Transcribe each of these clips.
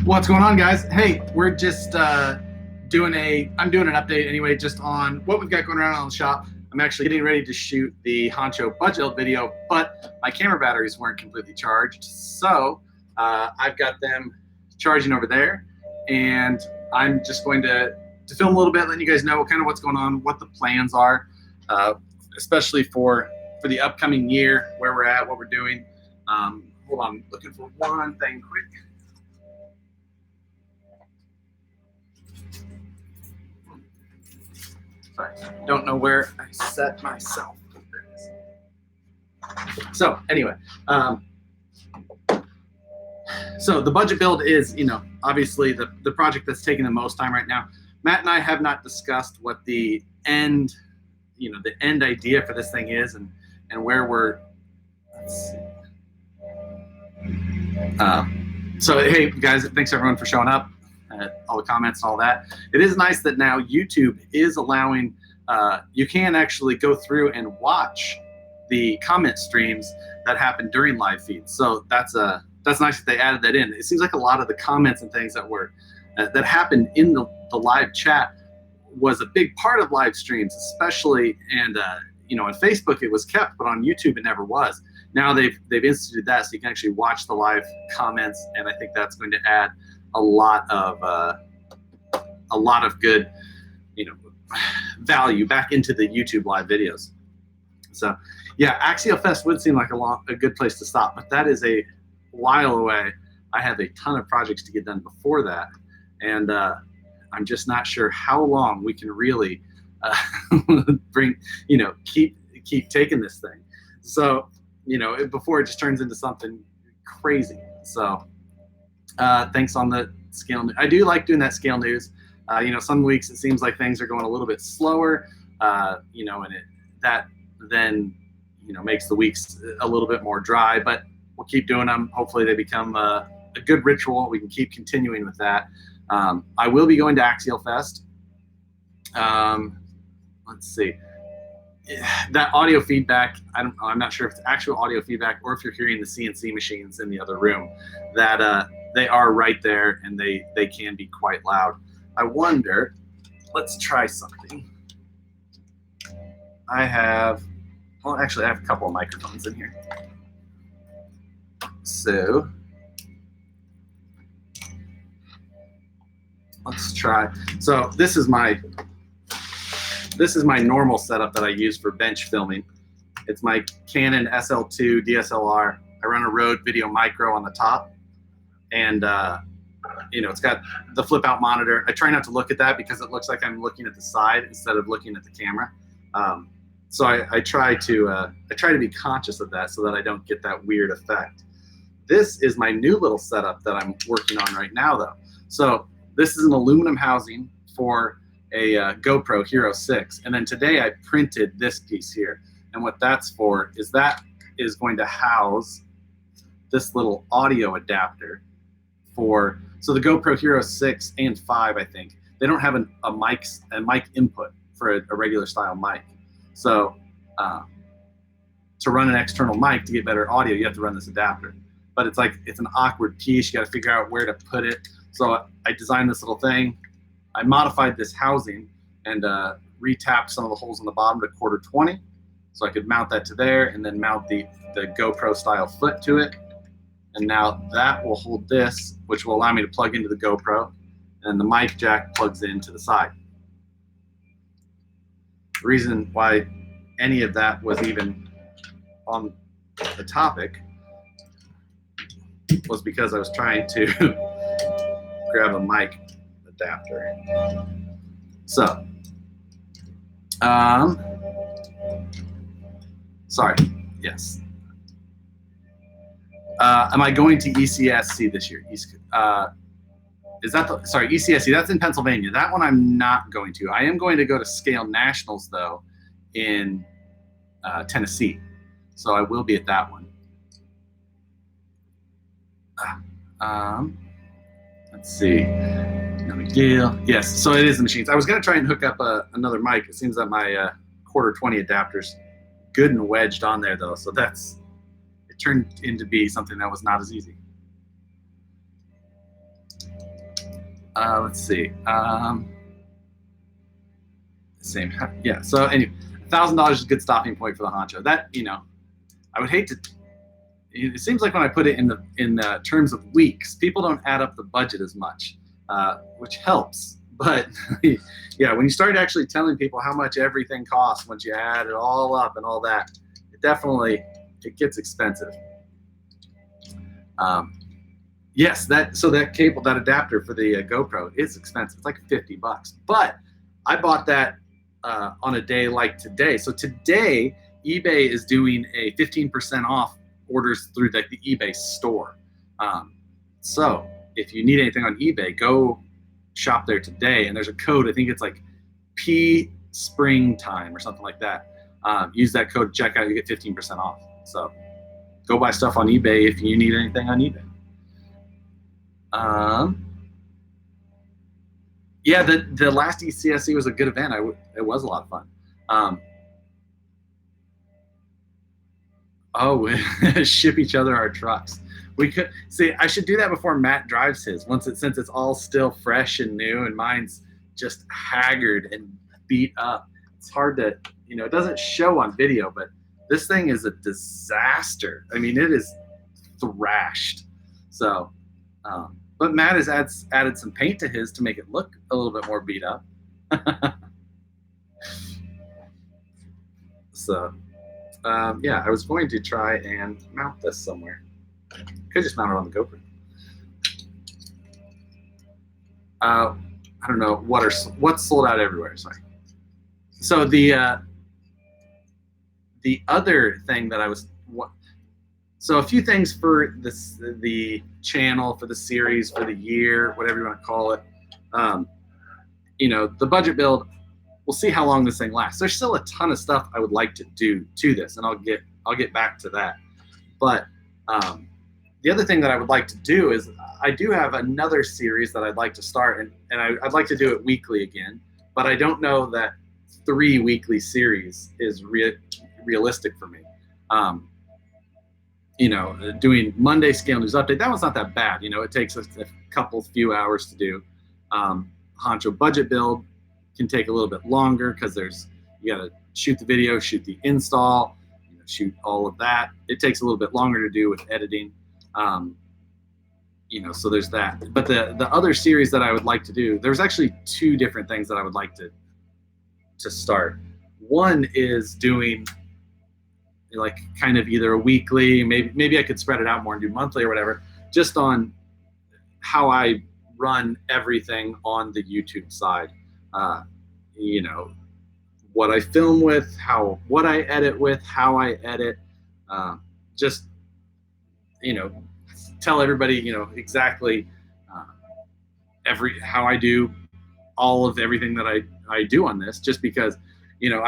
What's going on, guys? Hey, we're just I'm doing an update anyway, just on what we've got going around on the shop. I'm actually getting ready to shoot the Honcho Budget Build video, but my camera batteries weren't completely charged. So I've got them charging over there, and I'm just going to film a little bit, letting you guys know kind of what's going on, what the plans are, especially for the upcoming year, where we're at, what we're doing. Hold on, I'm looking for one thing quick. Sorry, don't know where I set myself. So anyway, so the budget build is, obviously the project that's taking the most time right now. Matt and I have not discussed what the end, the end idea for this thing is, and where we're. Let's see. So hey guys, thanks everyone for showing up. All the comments and all that. It is nice that now YouTube is allowing, you can actually go through and watch the comment streams that happen during live feeds. So that's nice that they added that in. It seems like a lot of the comments and things that were that happened in the live chat was a big part of live streams, especially, and on Facebook it was kept, but on YouTube it never was. Now they've instituted that, so you can actually watch the live comments, and I think that's going to add a lot of good, value back into the YouTube live videos. So, yeah, Axial Fest would seem like a good place to stop, but that is a while away. I have a ton of projects to get done before that, and I'm just not sure how long we can really keep taking this thing. So, before it just turns into something crazy. So. Thanks on the scale. I do like doing that scale news. Some weeks it seems like things are going a little bit slower, and that then, makes the weeks a little bit more dry, but we'll keep doing them. Hopefully they become a good ritual. We can keep continuing with that. I will be going to Axial Fest. Let's see. That audio feedback, I'm not sure if it's actual audio feedback or if you're hearing the CNC machines in the other room. That they are right there, and they can be quite loud. I wonder, let's try something. I have a couple of microphones in here. So let's try. So this is my normal setup that I use for bench filming. It's my Canon SL2 DSLR. I run a Rode Video Micro on the top, and it's got the flip out monitor. I try not to look at that because it looks like I'm looking at the side instead of looking at the camera. So I try to be conscious of that so that I don't get that weird effect. This is my new little setup that I'm working on right now, though. So this is an aluminum housing for a GoPro Hero 6, and then today I printed this piece here, and what that's for is that is going to house this little audio adapter for, so the GoPro Hero 6 and 5, I think, they don't have a mic input for a regular style mic. So to run an external mic to get better audio, you have to run this adapter. But it's an awkward piece. You got to figure out where to put it. So I designed this little thing. I modified this housing and retapped some of the holes on the bottom to 1/4-20, so I could mount that to there, and then mount the GoPro style foot to it. And now that will hold this, which will allow me to plug into the GoPro, and the mic jack plugs into the side. The reason why any of that was even on the topic was because I was trying to grab a mic adapter. So, sorry, yes. Am I going to ECSC this year? Is that ECSC? That's in Pennsylvania. That one I'm not going to. I am going to go to Scale Nationals though in Tennessee, so I will be at that one. Let's see. No big deal. Yes, so it is the machines. I was going to try and hook up another mic. It seems that my 1/4-20 adapter's good and wedged on there though, so it turned into be something that was not as easy. Let's see. Same. Yeah. So anyway, $1,000 is a good stopping point for the Honcho. That, you know, I would hate to. It seems like when I put it in the terms of weeks, people don't add up the budget as much, which helps. But yeah, when you start actually telling people how much everything costs, once you add it all up and all that, it gets expensive. Yes, that cable, that adapter for the GoPro is expensive. It's like $50, but I bought that on a day like today. So today, eBay is doing a 15% off orders through like the eBay store. So if you need anything on eBay, go shop there today. And there's a code, I think it's like P Springtime or something like that. Use that code to check out, you get 15% off. So go buy stuff on eBay if you need anything on eBay. Yeah, the last ECSC was a good event. It was a lot of fun. Ship each other our trucks. We could see. I should do that before Matt drives his. Since it's all still fresh and new, and mine's just haggard and beat up. It's hard to, you know, it doesn't show on video, but this thing is a disaster. I mean, it is thrashed. So, but Matt has added some paint to his to make it look a little bit more beat up. So, yeah, I was going to try and mount this somewhere. Could just mount it on the GoPro. I don't know what's sold out everywhere. Sorry. So the other thing that so a few things for the channel, for the series, for the year, whatever you want to call it. You know, the budget build. We'll see how long this thing lasts. There's still a ton of stuff I would like to do to this, and I'll get back to that. But the other thing that I would like to do is I do have another series that I'd like to start, and I'd like to do it weekly again. But I don't know that 3 weekly series is realistic for me. You know, doing Monday Scale News Update, that one's not that bad. You know, it takes a few hours to do. Honcho Budget Build can take a little bit longer because you got to shoot the video, shoot the install, you know, shoot all of that. It takes a little bit longer to do with editing. You know, so there's that. But the other series that I would like to do, there's actually 2 different things that I would like to start. One is doing like kind of either a weekly, maybe I could spread it out more and do monthly or whatever, just on how I run everything on the YouTube side. You know, what I film with, what I edit with, how I edit, just, you know, tell everybody, you know, exactly how I do all of everything that I do on this, just because, you know,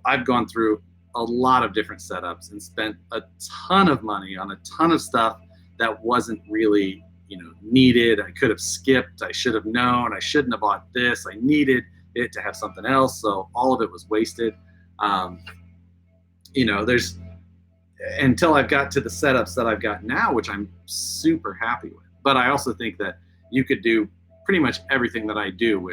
I've gone through a lot of different setups and spent a ton of money on a ton of stuff that wasn't really, you know, needed. I could have skipped. I should have known. I shouldn't have bought this. I needed it to have something else. So all of it was wasted. You know, until I've got to the setups that I've got now, which I'm super happy with. But I also think that you could do pretty much everything that I do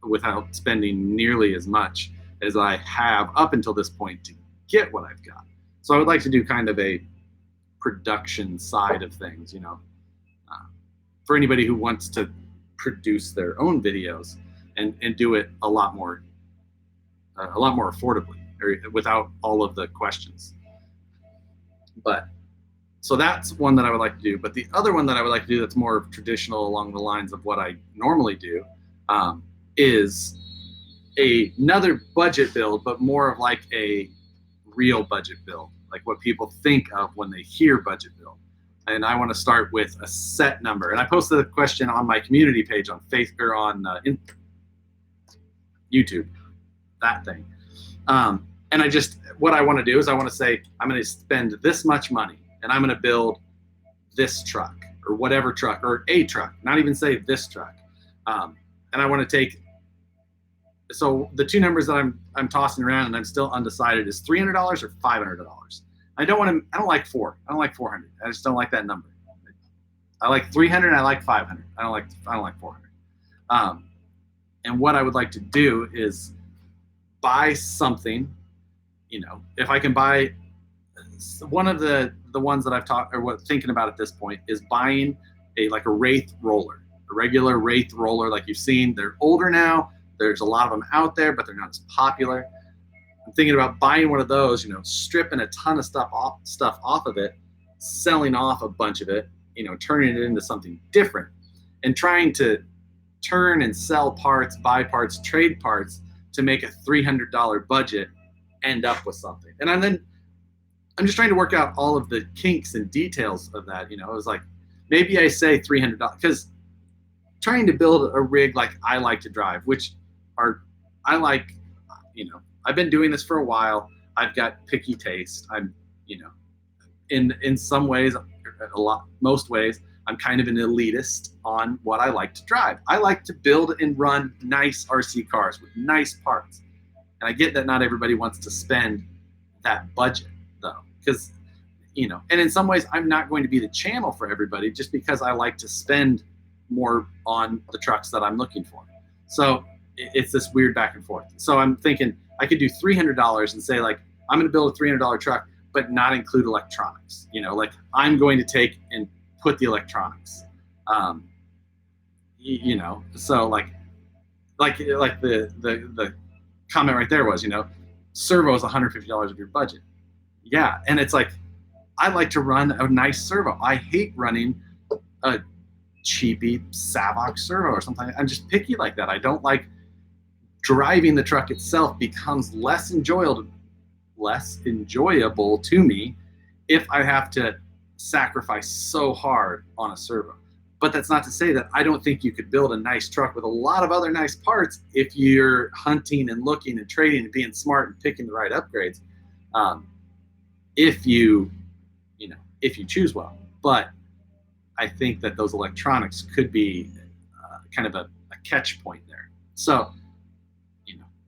without spending nearly as much as I have up until this point to get what I've got. So I would like to do kind of a production side of things, you know, for anybody who wants to produce their own videos and do it a lot more affordably, or without all of the questions. But so that's one that I would like to do. But the other one that I would like to do that's more traditional along the lines of what I normally do is another budget build, but more of like a real budget build, like what people think of when they hear budget build. And I want to start with a set number. And I posted a question on my community page on Facebook or on YouTube, that thing. And what I want to do is I want to say, I'm going to spend this much money and I'm going to build this truck or whatever truck, or a truck, not even say this truck. And I want to take, so the 2 numbers that I'm tossing around and I'm still undecided is $300 or $500. I don't like 4. I don't like 400. I just don't like that number. I like 300 and I like 500. I don't like 400. And what I would like to do is buy something, if I can buy one of the ones that I've talked or thinking about at this point is buying a Wraith roller, a regular Wraith roller like you've seen. They're older now. There's a lot of them out there, but they're not as popular. I'm thinking about buying one of those, stripping a ton of stuff off of it, selling off a bunch of it, turning it into something different, and trying to turn and sell parts, buy parts, trade parts to make a $300 budget end up with something. And I'm just trying to work out all of the kinks and details of that. It was like, maybe I say $300 because trying to build a rig like I like to drive, I've been doing this for a while. I've got picky taste. I'm, in some ways, most ways, I'm kind of an elitist on what I like to drive. I like to build and run nice RC cars with nice parts. And I get that not everybody wants to spend that budget though, because, and in some ways I'm not going to be the channel for everybody just because I like to spend more on the trucks that I'm looking for. So it's this weird back and forth. So I'm thinking I could do $300 and say I'm going to build a $300 truck, but not include electronics. I'm going to take and put the electronics. So like the comment right there was, servo is $150 of your budget. Yeah, and it's like I like to run a nice servo. I hate running a cheapy Savox servo or something. I'm just picky like that. I don't like driving the truck itself becomes less enjoyable to me if I have to sacrifice so hard on a servo. But that's not to say that I don't think you could build a nice truck with a lot of other nice parts if you're hunting and looking and trading and being smart and picking the right upgrades. If you choose well. But I think that those electronics could be kind of a catch point there. So,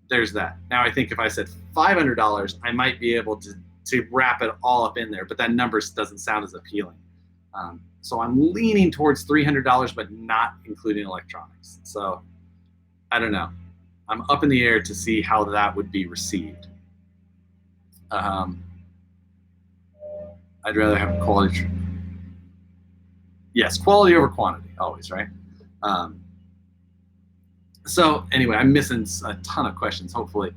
there's that. Now I think if I said $500, I might be able to wrap it all up in there, but that number doesn't sound as appealing. So I'm leaning towards $300, but not including electronics. So I don't know. I'm up in the air to see how that would be received. I'd rather have quality. Yes, quality over quantity, always, right? So anyway, I'm missing a ton of questions, hopefully.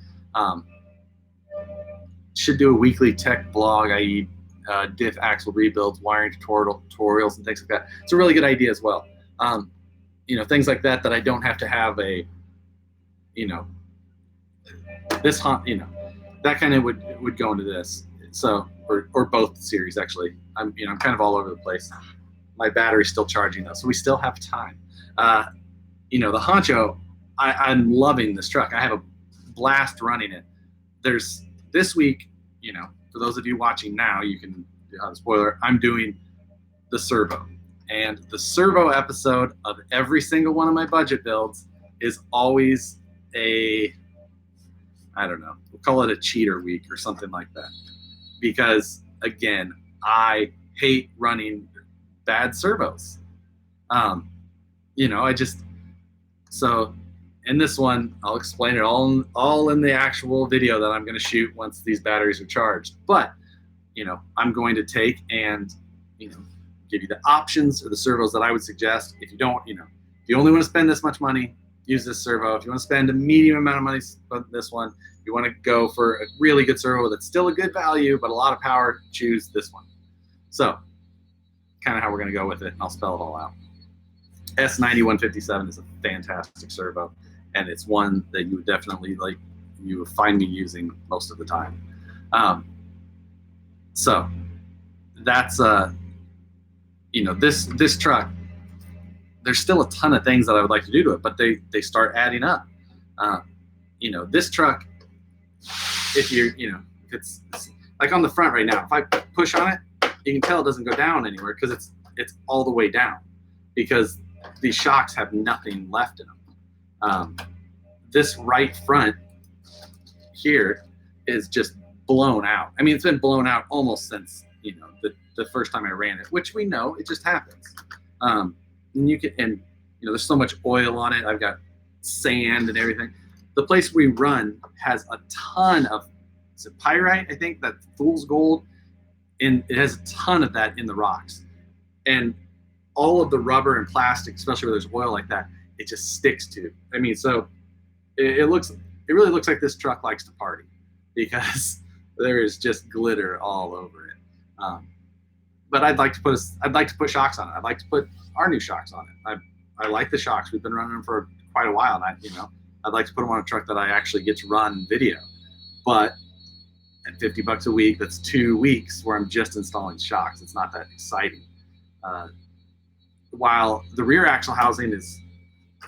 Should do a weekly tech blog, i.e. Diff axle rebuilds, wiring tutorials, and things like that. It's a really good idea as well. Things like that I don't have to have a, that kind of would go into this. So, or both series actually. I'm kind of all over the place. My battery's still charging though, so we still have time. The Honcho, I'm loving this truck. I have a blast running it. There's this week, for those of you watching now, you can have a spoiler. I'm doing the servo, and the servo episode of every single one of my budget builds is always I don't know, we'll call it a cheater week or something like that. Because again, I hate running bad servos. So in this one, I'll explain it all in the actual video that I'm going to shoot once these batteries are charged. But, I'm going to take and, give you the options or the servos that I would suggest. If you don't, if you only want to spend this much money, use this servo. If you want to spend a medium amount of money, spend this one. If you want to go for a really good servo that's still a good value, but a lot of power, choose this one. So, kind of how we're going to go with it, and I'll spell it all out. S9157 is a fantastic servo, and it's one that you would definitely you would find me using most of the time. So that's this truck. There's still a ton of things that I would like to do to it, but they start adding up. This truck, if it's like on the front right now, if I push on it, you can tell it doesn't go down anywhere because it's all the way down because these shocks have nothing left in them. This right front here is just blown out. I mean, it's been blown out almost since the first time I ran it, which we know it just happens. And you can, and there's so much oil on it. I've got sand and everything. The place we run has a ton of, is it pyrite? I think that fool's gold, and it has a ton of that in the rocks. And all of the rubber and plastic, especially where there's oil like that, it just sticks to. I mean, so it really looks like this truck likes to party, because there is just glitter all over it. But I'd like to put shocks on it. I'd like to put our new shocks on it. I like the shocks. We've been running them for quite a while, and I'd like to put them on a truck that I actually get to run video. But at $50 a week, that's 2 weeks where I'm just installing shocks. It's not that exciting. While the rear axle housing is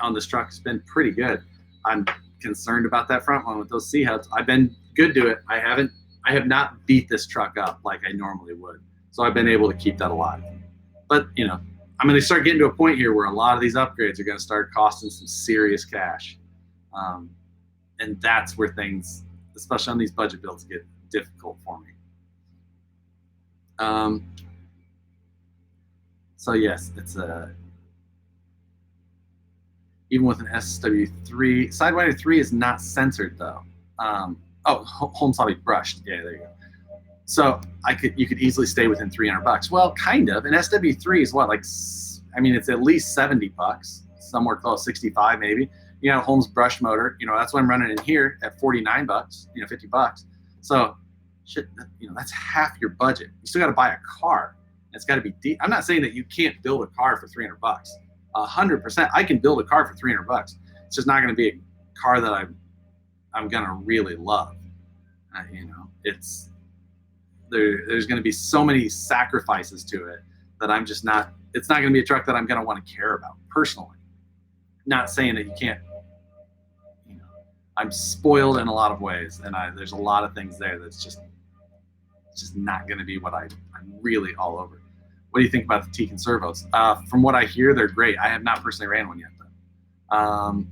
on this truck has been pretty good, I'm concerned about that front one with those C-hubs. I've been good to it. I have not beat this truck up like I normally would. So I've been able to keep that alive. But, I'm going to start getting to a point here where a lot of these upgrades are going to start costing some serious cash. And that's where things, especially on these budget builds, get difficult for me. So yes, it's even with an SW3, Sidewinder 3 is not censored though. Home Hobby brushed. Yeah, there you go. So you could easily stay within $300. Well, kind of. An SW3 is what, it's at least $70, somewhere close, 65 maybe. Holmes brush motor. That's what I'm running in here at $49. $50. So, shit, that's half your budget. You still got to buy a car. It's got to be deep. I'm not saying that you can't build a car for $300. 100%, I can build a car for $300. It's just not going to be a car that I'm going to really love. There's going to be so many sacrifices to it that I'm just not. It's not going to be a truck that I'm going to want to care about personally. Not saying that you can't. I'm spoiled in a lot of ways, and there's a lot of things there that's just not going to be what I'm really all over. What do you think about the Tekin servos? From what I hear, they're great. I have not personally ran one yet, though.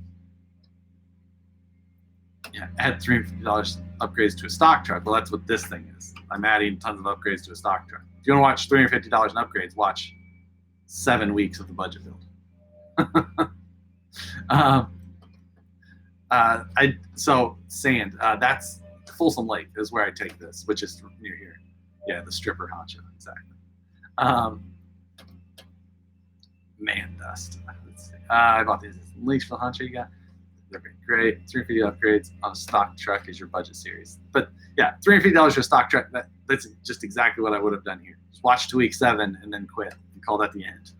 Add $350 upgrades to a stock truck. Well, that's what this thing is. I'm adding tons of upgrades to a stock truck. If you want to watch $350 in upgrades, watch 7 weeks of the budget build. So sand. That's Folsom Lake is where I take this, which is near here. Yeah, the stripper Honcho, exactly. Man dust. Let's see. I bought these links for the Honcho you got. They're great. $350 upgrades on a stock truck is your budget series. But yeah, $350 for a stock truck, that's just exactly what I would have done here. Just watch to week 7 and then quit and call that the end.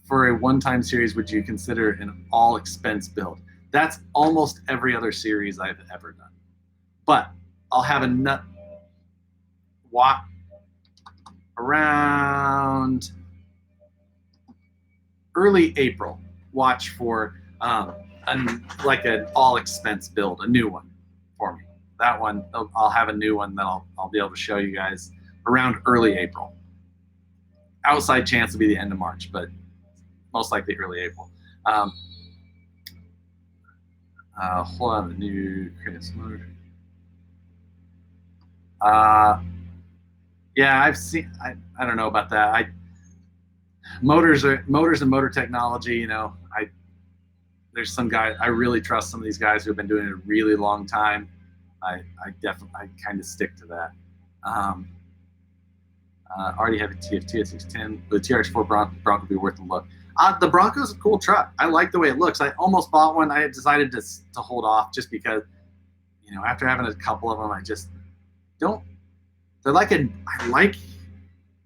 For a one-time series, would you consider an all-expense build? That's almost every other series I've ever done. But I'll have a nut around early April. Watch for like an all-expense build, a new one for me. That one, I'll have a new one that I'll be able to show you guys around early April. Outside chance will be the end of March, but most likely early April. Hold on, the new Chris motor. Yeah, I've seen. I don't know about that. Motors and motor technology. There's some guys I really trust. Some of these guys who have been doing it a really long time. I kind of stick to that. Already have a TFT at 610. The TRX4 Bronco would be worth a look. The Bronco's a cool truck. I like the way it looks. I almost bought one. I decided to hold off just because, after having a couple of them, I just don't. They're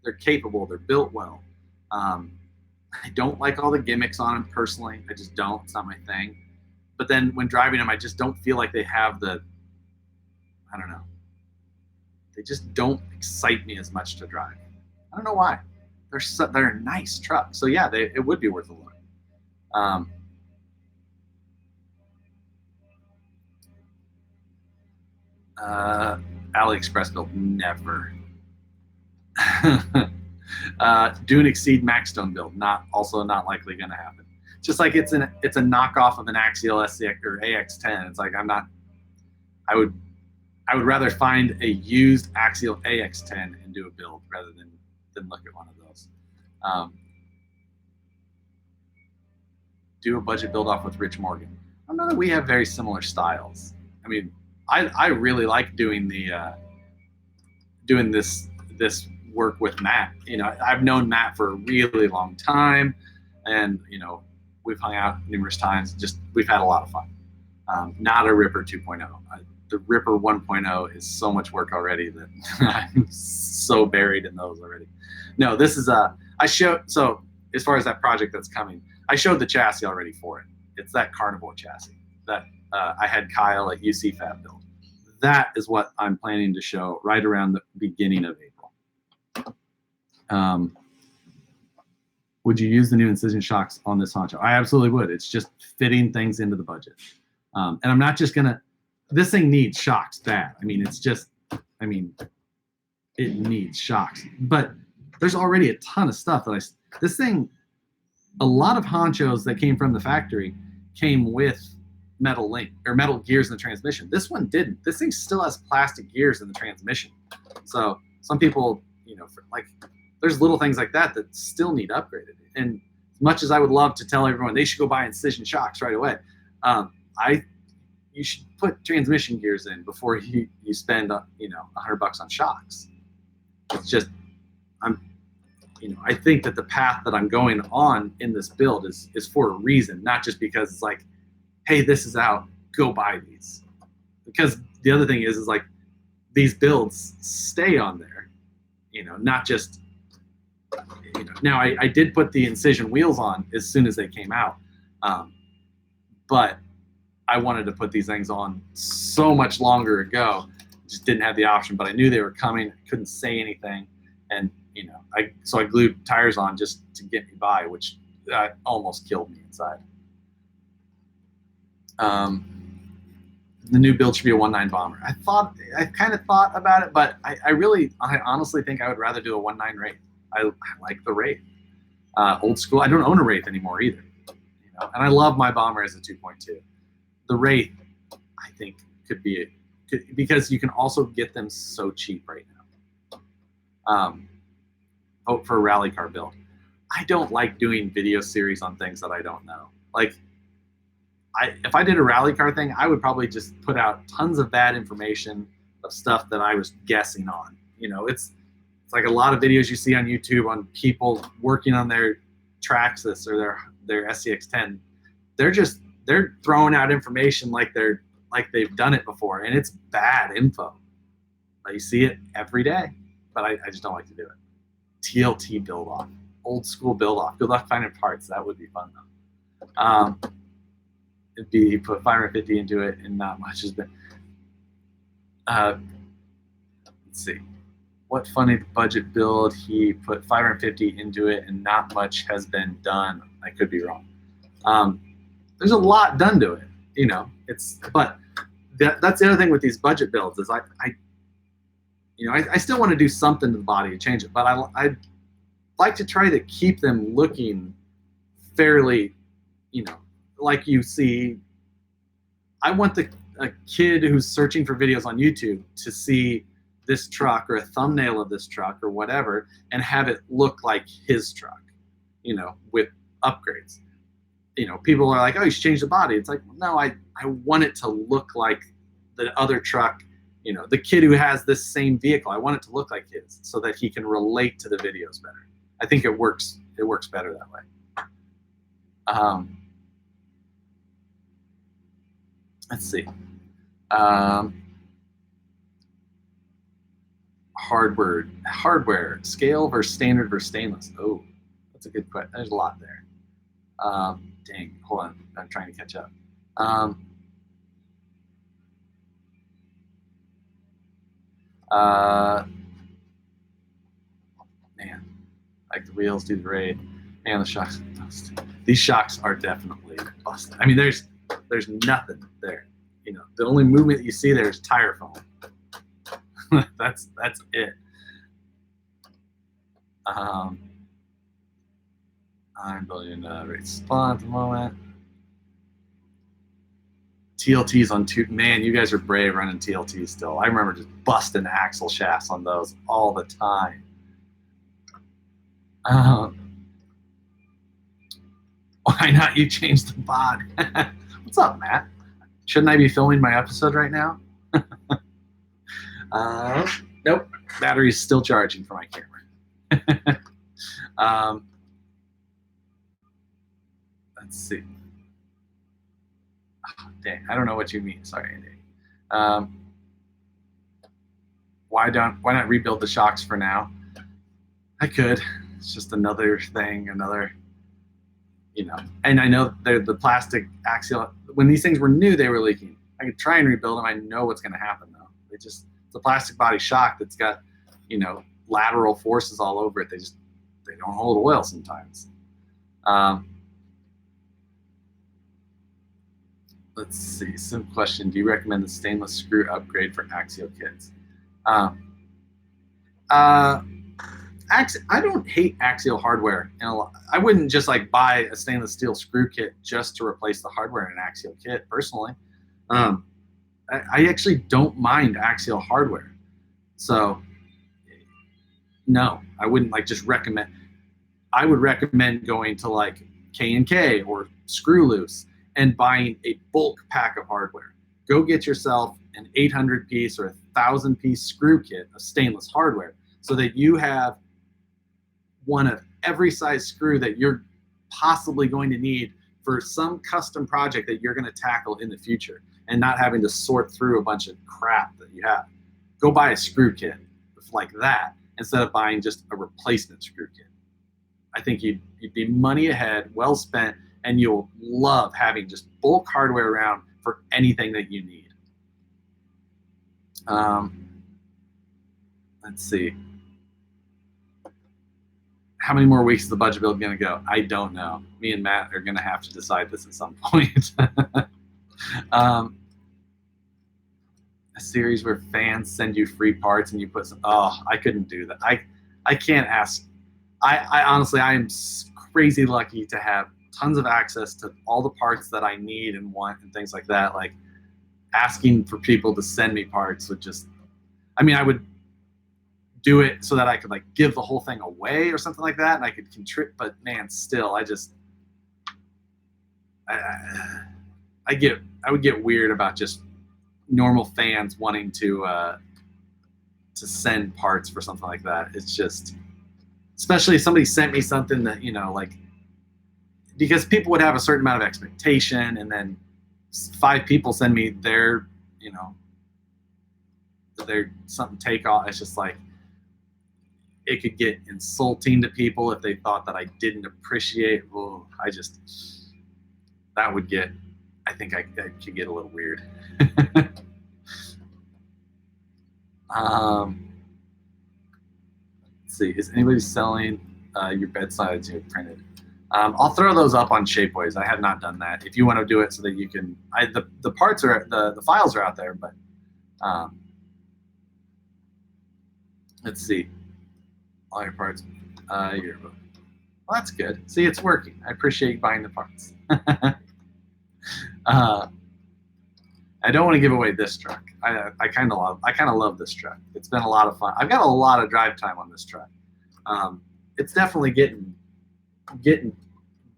they're capable. They're built well. I don't like all the gimmicks on them personally. I just don't. It's not my thing. But then when driving them, I just don't feel like they have I don't know. They just don't excite me as much to drive. I don't know why. They're a nice truck. So yeah, it would be worth a look. AliExpress build, never. Dune Exceed Maxstone build, not likely going to happen. Just like it's a knockoff of an Axial SCX or AX10. It's like I I would rather find a used axial AX10 and do a build rather than look at one of those. Do a budget build off with Rich Morgan. I know that we have very similar styles. I mean, I really like doing this work with Matt. You know, I've known Matt for a really long time, and you know, we've hung out numerous times. Just we've had a lot of fun. Not a Ripper 2.0. The Ripper 1.0 is so much work already that I'm so buried in those already. No, this is I showed, so as far as that project that's coming, I showed the chassis already for it. It's that carnivore chassis that I had Kyle at UC Fab build. That is what I'm planning to show right around the beginning of April. Would you use the new incision shocks on this honcho? I absolutely would. It's just fitting things into the budget. And I'm not just gonna, this thing needs shocks bad. I mean, it's just, I mean, it needs shocks. But there's already a ton of stuff that this thing, a lot of honchos that came from the factory came with metal link or metal gears in the transmission. This one didn't. This thing still has plastic gears in the transmission. So some people, you know, like there's little things like that that still need upgraded. And as much as I would love to tell everyone they should go buy incision shocks right away, you should put transmission gears in before you spend, you know, $100 on shocks. It's just, you know, I think that the path that I'm going on in this build is for a reason, not just because it's like, hey, this is out, go buy these. Because the other thing is like these builds stay on there, you know, not just, you know. Now I did put the incision wheels on as soon as they came out, but I wanted to put these things on so much longer ago, just didn't have the option, but I knew they were coming, couldn't say anything. And, you know, so I glued tires on just to get me by, which almost killed me inside. The new build should be a 1.9 bomber. I kind of thought about it, but I honestly think I would rather do a 1.9 Wraith. I like the Wraith. Old school. I don't own a Wraith anymore either. You know, and I love my bomber as a 2.2. The Wraith, I think, could be because you can also get them so cheap right now. Vote for a rally car build. I don't like doing video series on things that I don't know. Like, if I did a rally car thing, I would probably just put out tons of bad information of stuff that I was guessing on. You know, it's like a lot of videos you see on YouTube on people working on their Traxxas or their SCX10. They're throwing out information like they've done it before, and it's bad info. You see it every day, but I just don't like to do it. TLT build off, old school build off. Good luck finding parts. That would be fun though. It'd be you put 550 into it and not much has been. Let's see. What funny budget build he put 550 into it and not much has been done. I could be wrong. There's a lot done to it, you know. But that's the other thing with these budget builds is I still want to do something to the body to change it, but I like to try to keep them looking fairly, you know, like you see. I want a kid who's searching for videos on YouTube to see this truck or a thumbnail of this truck or whatever and have it look like his truck, you know, with upgrades. You know, people are like, oh, you should change the body. It's like, no, I want it to look like the other truck, you know, the kid who has this same vehicle. I want it to look like his so that he can relate to the videos better. I think it works better that way. Let's see. Hardware, scale versus standard versus stainless. Oh, that's a good question. There's a lot there. Dang, hold on. I'm trying to catch up. Man, like the wheels do the raid. Man, the shocks. These shocks are definitely busted. I mean, there's nothing there. You know, the only movement that you see there is tire foam. that's it. 9 billion rate spawn at the moment. TLTs on two, man, you guys are brave running TLTs still. I remember just busting axle shafts on those all the time. Why not you change the bod? What's up, Matt? Shouldn't I be filming my episode right now? Nope, battery's still charging for my camera. Let's see. Oh, dang, I don't know what you mean. Sorry, Andy. Why not rebuild the shocks for now? I could. It's just another thing, and I know they're the plastic axial. When these things were new, they were leaking. I could try and rebuild them. I know what's going to happen though. It's a plastic body shock that's got, lateral forces all over it. They don't hold oil sometimes. Let's see. Simple question. Do you recommend the stainless screw upgrade for axial kits? I don't hate axial hardware. I wouldn't just buy a stainless steel screw kit just to replace the hardware in an axial kit, personally. I actually don't mind axial hardware. So, no, I wouldn't just recommend. I would recommend going to K&K or Screw Loose and buying a bulk pack of hardware. Go get yourself an 800-piece or 1,000-piece screw kit of stainless hardware so that you have one of every size screw that you're possibly going to need for some custom project that you're going to tackle in the future, and not having to sort through a bunch of crap that you have. Go buy a screw kit like that instead of buying just a replacement screw kit. I think you'd be money ahead, well spent, and you'll love having just bulk hardware around for anything that you need. Let's see. How many more weeks is the budget build going to go? I don't know. Me and Matt are going to have to decide this at some point. A series where fans send you free parts and you put some. Oh, I couldn't do that. I can't ask. I honestly, I am crazy lucky to have tons of access to all the parts that I need and want and things like that. Asking for people to send me parts would just, I would do it so that I could give the whole thing away or something like that, and I could contribute. But man, still, I would get weird about just normal fans wanting to send parts for something like that. It's just, especially if somebody sent me something that because people would have a certain amount of expectation, and then 5 people send me their something take off. It's just it could get insulting to people if they thought that I didn't appreciate. Well, I think I could get a little weird. Let's see, is anybody selling your bedsides you have printed? I'll throw those up on Shapeways. I have not done that. If you want to do it so that you can, the parts are, the files are out there, but let's see. All your parts, yearbook. Well, that's good. See, it's working. I appreciate buying the parts. I don't want to give away this truck. I kind of love this truck. It's been a lot of fun. I've got a lot of drive time on this truck. It's definitely getting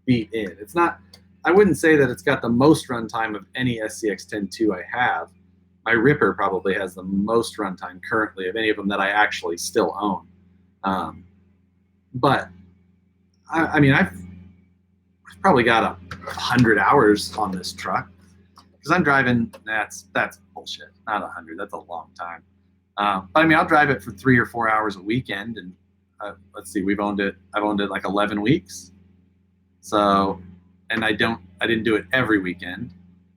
beat in. It's not. I wouldn't say that it's got the most runtime of any SCX-10.2 I have. My Ripper probably has the most runtime currently of any of them that I actually still own. But I've probably got 100 hours on this truck because I'm driving. That's bullshit. Not 100. That's a long time. But I'll drive it for 3 or 4 hours a weekend, and let's see, I've owned it 11 weeks. So, and I didn't do it every weekend.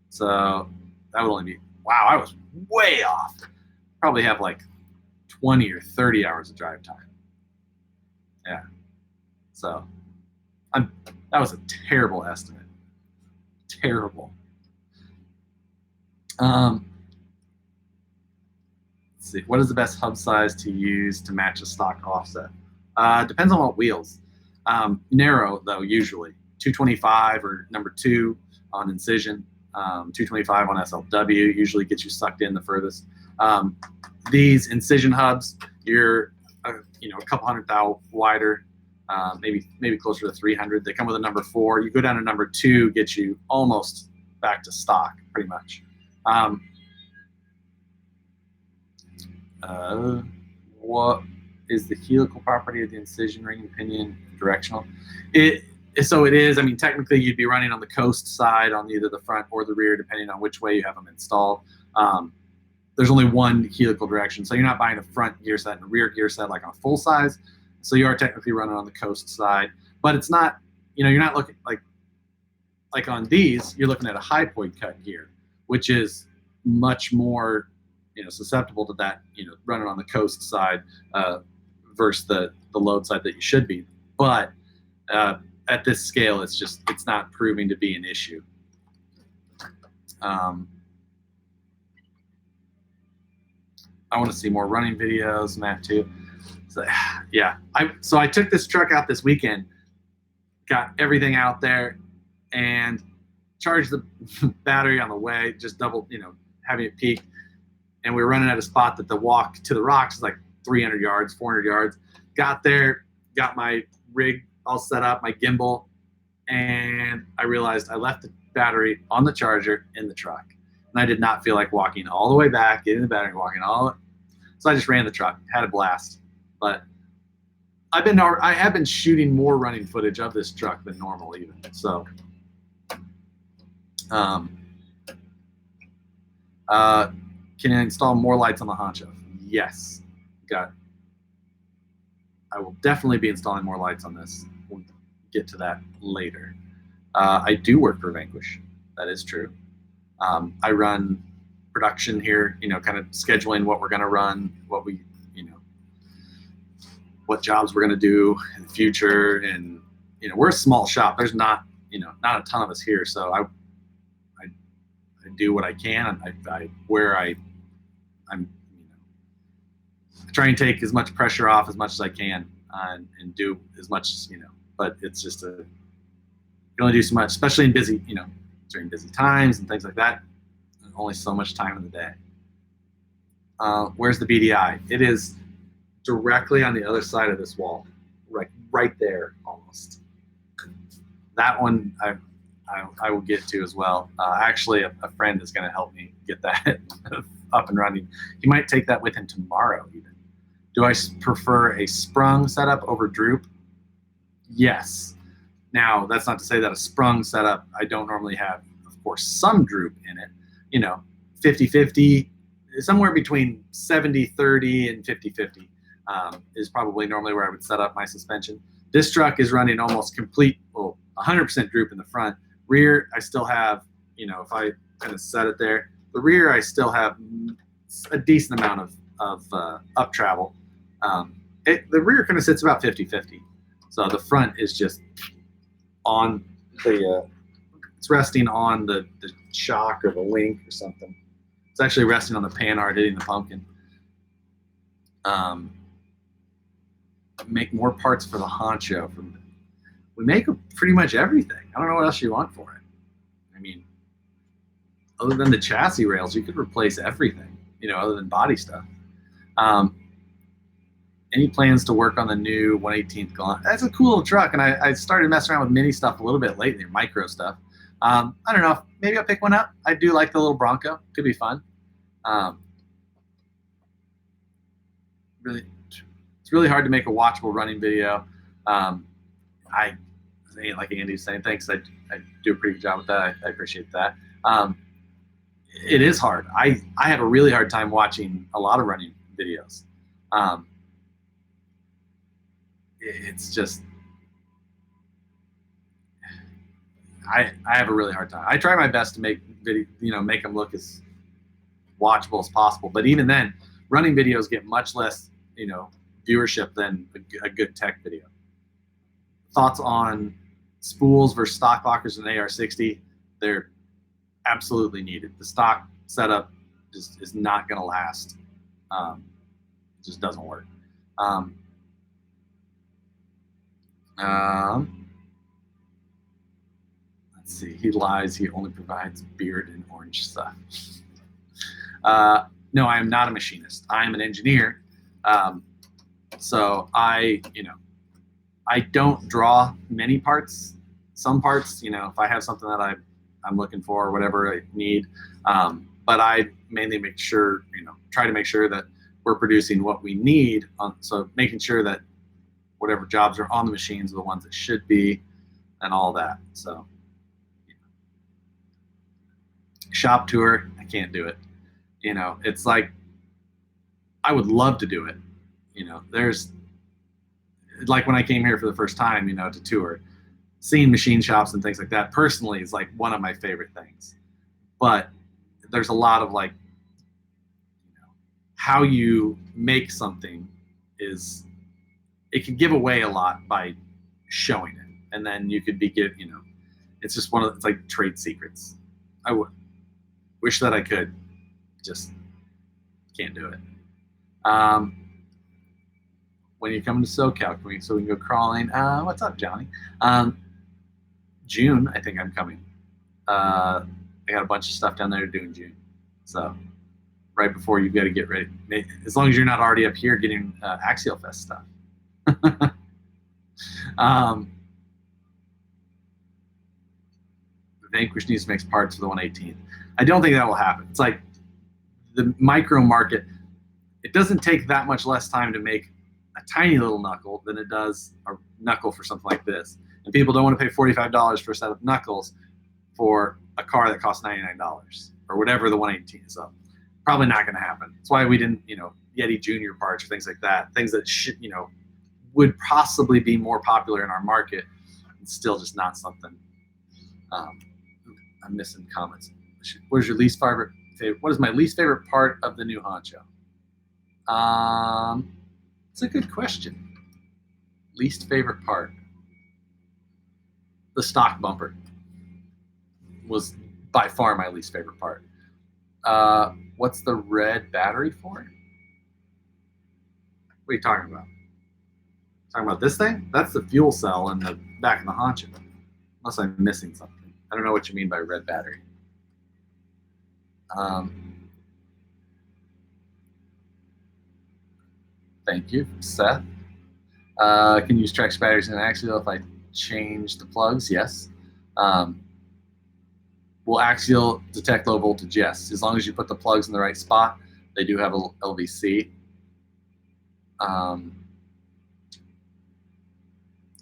So that would only be, wow, I was way off. Probably have 20 or 30 hours of drive time. Yeah. So that was a terrible estimate. Terrible. Let's see. What is the best hub size to use to match a stock offset? Depends on what wheels. Narrow though, usually 225 or number 2 on incision. 225 on SLW usually gets you sucked in the furthest. These incision hubs, you're a couple hundred thou wider, maybe closer to 300. They come with a number 4. You go down to number 2, gets you almost back to stock, pretty much. What is the helical property of the incision ring and pinion directional? So it is. I mean, technically, you'd be running on the coast side on either the front or the rear, depending on which way you have them installed. There's only one helical direction, so you're not buying a front gear set and a rear gear set like on a full size. So you are technically running on the coast side, but it's not. You're not looking like on these. You're looking at a high point cut gear, which is much more susceptible to that. Running on the coast side versus the load side that you should be, but at this scale, it's not proving to be an issue. I want to see more running videos, Matt, too. So, yeah. So I took this truck out this weekend, got everything out there, and charged the battery on the way, just double, having it peak. And we were running at a spot that the walk to the rocks is like 300 yards, 400 yards. Got there, got my rig all set up, my gimbal, and I realized I left the battery on the charger in the truck. And I did not feel like walking all the way back, getting the battery, walking all. So I just ran the truck, had a blast. But I have been shooting more running footage of this truck than normal even. So, can I install more lights on the Honcho? Yes. I will definitely be installing more lights on this. We'll get to that later. I do work for Vanquish. That is true. I run production here, kind of scheduling what we're going to run, what jobs we're going to do in the future. And, we're a small shop. There's not a ton of us here. So I do what I can. I'm try and take as much pressure off as much as I can and do as much, but it's just you can only do so much, especially in busy, during busy times and things like that. There's only so much time in the day. Where's the BDI? It is directly on the other side of this wall, right there almost. That one I will get to as well. Actually, a friend is going to help me get that up and running. He might take that with him tomorrow even. Do I prefer a sprung setup over droop? Yes. Now, that's not to say that a sprung setup, I don't normally have, of course, some droop in it. 50-50, somewhere between 70-30 and 50-50 is probably normally where I would set up my suspension. This truck is running almost complete, 100% droop in the front. Rear, I still have, if I kind of set it there, the rear, I still have a decent amount of up travel. The rear kind of sits about 50-50. So the front is just on the, it's resting on the shock or the link or something. It's actually resting on the panhard hitting the pumpkin. Make more parts for the Honcho. We make pretty much everything. I don't know what else you want for it. I mean, other than the chassis rails, you could replace everything, other than body stuff. Any plans to work on the new 1/18th Galant? That's a cool little truck, and I started messing around with mini stuff a little bit lately, micro stuff. I don't know. Maybe I'll pick one up. I do like the little Bronco. Could be fun. It's really hard to make a watchable running video. Like Andy's saying, thanks. I do a pretty good job with that. I appreciate that. It is hard. I have a really hard time watching a lot of running videos. It's just, I have a really hard time. I try my best to make make them look as watchable as possible. But even then, running videos get much less, viewership than a good tech video. Thoughts on spools versus stock lockers in an AR60? They're absolutely needed. The stock setup is not going to last. It just doesn't work. Let's let's see. He lies. He only provides beard and orange stuff. No, I am not a machinist. I am an engineer. So I don't draw many parts. Some parts, if I have something that I'm looking for or whatever I need, but I mainly try to make sure that we're producing what we need. So making sure that whatever jobs are on the machines are the ones that should be, and all that. So shop tour, I can't do it. It's like I would love to do it. There's like when I came here for the first time, to tour, seeing machine shops and things like that personally is like one of my favorite things. But there's a lot of like, how you make something it can give away a lot by showing it. And then you could it's just it's like trade secrets. I would wish that I could, just can't do it. When you come to SoCal, so we can go crawling. What's up, Johnny? June, I think I'm coming. I got a bunch of stuff down there to do in June. So right before you've got to get ready. As long as you're not already up here getting Axial Fest stuff. Vanquish needs to make parts for the 118th. I don't think that will happen. It's like the micro market. It doesn't take that much less time to make a tiny little knuckle than it does a knuckle for something like this. And people don't want to pay $45 for a set of knuckles for a car that costs $99 or whatever the 118 is. So probably not going to happen. That's why we didn't, Yeti Junior parts or things like that. Things that would possibly be more popular in our market. It's still just not something. I'm missing comments. What is your least favorite? What is my least favorite part of the new Honcho? It's a good question. Least favorite part. The stock bumper was by far my least favorite part. What's the red battery for? What are you talking about? Talking about this thing? That's the fuel cell in the back of the Honcho. Unless I'm missing something. I don't know what you mean by red battery. Thank you, Seth. Can you use Trex batteries in an Axial if I change the plugs? Yes. Will Axial detect low voltage? Yes. As long as you put the plugs in the right spot, they do have a LVC. I'm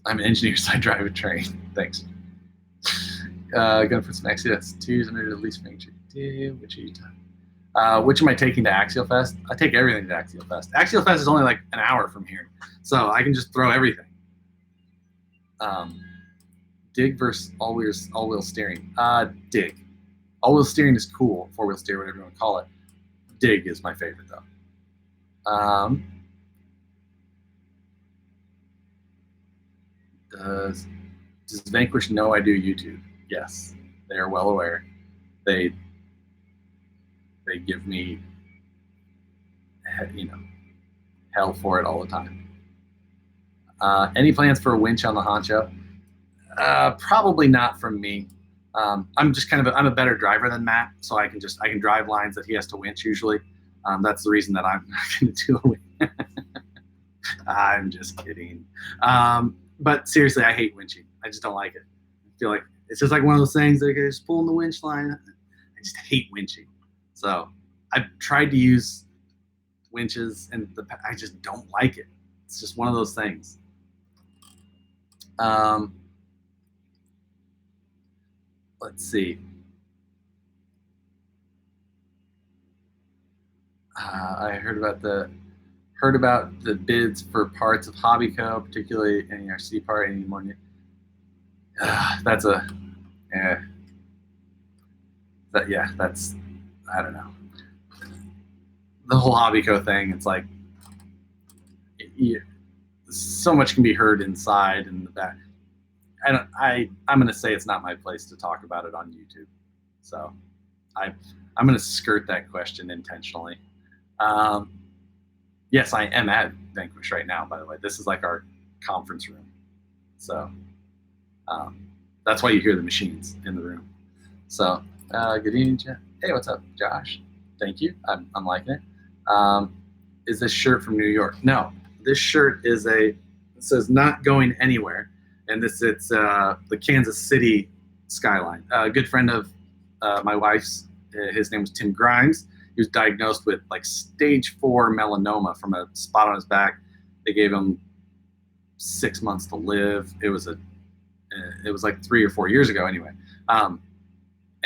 an engineer, so I drive a train. Thanks. Gonna put some Axial S2s under the least major. Which am I taking to Axial Fest? I take everything to Axial Fest. Axial Fest is only like an hour from here, so I can just throw everything. Dig versus all-wheel steering. Dig. All-wheel steering is cool. Four-wheel steer, whatever you want to call it. Dig is my favorite, though. Does Vanquish know I do YouTube? Yes, they are well aware. They give me, hell for it all the time. Any plans for a winch on the Honcho? Probably not from me. I'm just I'm a better driver than Matt, so I can drive lines that he has to winch usually. That's the reason that I'm not going to do a winch. I'm just kidding. But seriously, I hate winching. I just don't like it. I feel like it's just like one of those things that you're just pulling the winch line. I just hate winching. So I've tried to use winches, and I just don't like it. It's just one of those things. Let's see. I heard about the bids for parts of Hobbyco, particularly NERC part, any more. That's I don't know. The whole Hobbyco thing, it's like so much can be heard inside and the back. I'm going to say it's not my place to talk about it on YouTube. So I'm going to skirt that question intentionally. Yes, I am at Vanquish right now, by the way. This is like our conference room. So That's why you hear the machines in the room. So good evening, Jeff. Hey, what's up, Josh? Thank you. I'm liking it. Is this shirt from New York? No, this shirt it says not going anywhere, and it's the Kansas City skyline. A good friend of my wife's, his name was Tim Grimes. He was diagnosed with like stage 4 melanoma from a spot on his back. They gave him 6 months to live. It was like 3 or 4 years ago anyway. And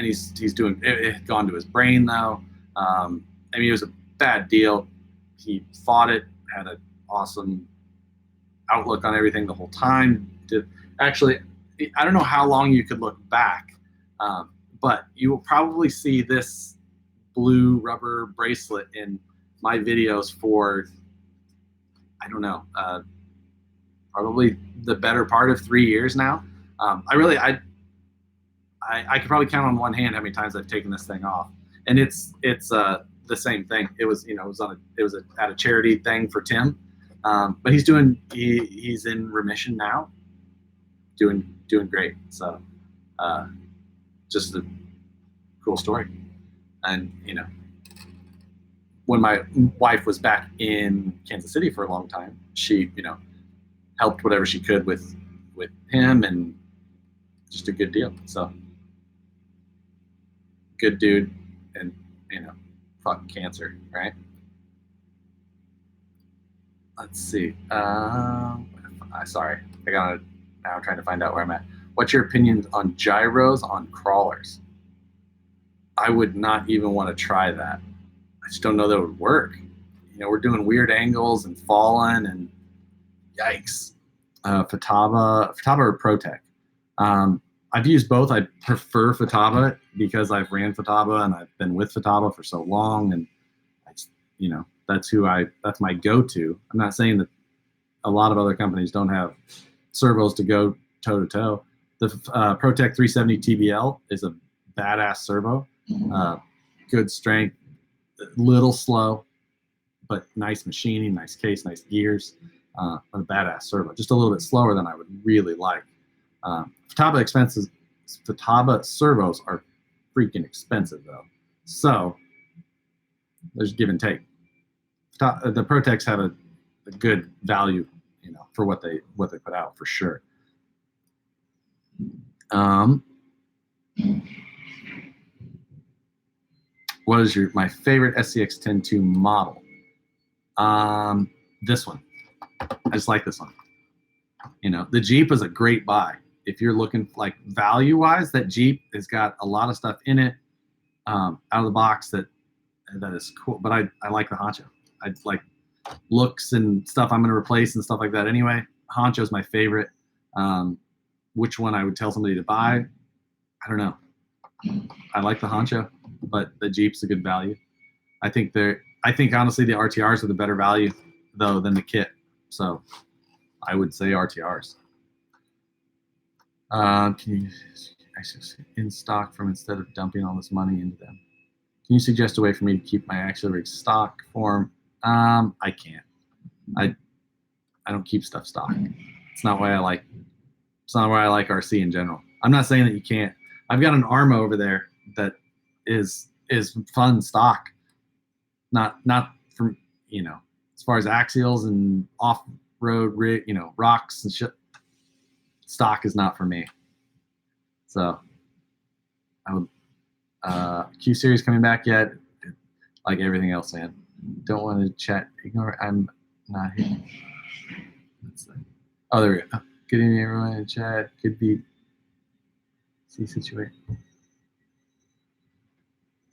he's doing, it had gone to his brain though. I mean, it was a bad deal. He fought it, had an awesome outlook on everything the whole time. Actually, I don't know how long you could look back, but you will probably see this blue rubber bracelet in my videos for, I don't know, probably the better part of 3 years now. I could probably count on one hand how many times I've taken this thing off, and it's the same thing. It was at a charity thing for Tim, but he's in remission now, doing great. So just a cool story. And when my wife was back in Kansas City for a long time, she helped whatever she could with him, and just a good deal. So good dude, and fuck cancer, right? Let's see. Sorry, now I'm trying to find out where I'm at. What's your opinion on gyros on crawlers? I would not even want to try that. I just don't know that it would work. We're doing weird angles and falling, and yikes. Futaba or Protec. I've used both. I prefer Futaba because I've ran Futaba and I've been with Futaba for so long, and that's my go-to. I'm not saying that a lot of other companies don't have servos to go toe-to-toe. The Protec 370 TBL is a badass servo. Good strength, little slow, but nice machining, nice case, nice gears, a badass servo. Just a little bit slower than I would really like. Futaba servos are freaking expensive though, so there's give and take. The Protecs have a good value, for what they put out, for sure. What is my favorite SCX 10.2 model? This one. I just like this one. The Jeep is a great buy. If you're looking like value-wise, that Jeep has got a lot of stuff in it, out of the box that is cool. But I like the Honcho. I like looks and stuff I'm going to replace and stuff like that anyway. Honcho is my favorite. Which one I would tell somebody to buy? I don't know. I like the Honcho, but the Jeep's a good value. I think honestly the RTRs are the better value though than the kit. So I would say RTRs. Can you actually in stock from instead of dumping all this money into them? Can you suggest a way for me to keep my Axle-Rig stock form? I can't. I don't keep stuff stock. It's not why I like. It's not why I like RC in general. I'm not saying that you can't. I've got an Arma over there that is fun stock. Not from as far as axials and off-road rig, rocks and shit. Stock is not for me. So I would Q series coming back yet? Like everything else, man. Don't want to chat. Ignore. I'm not here. Oh, there we go. Good evening, everyone in chat. Could be. See situation.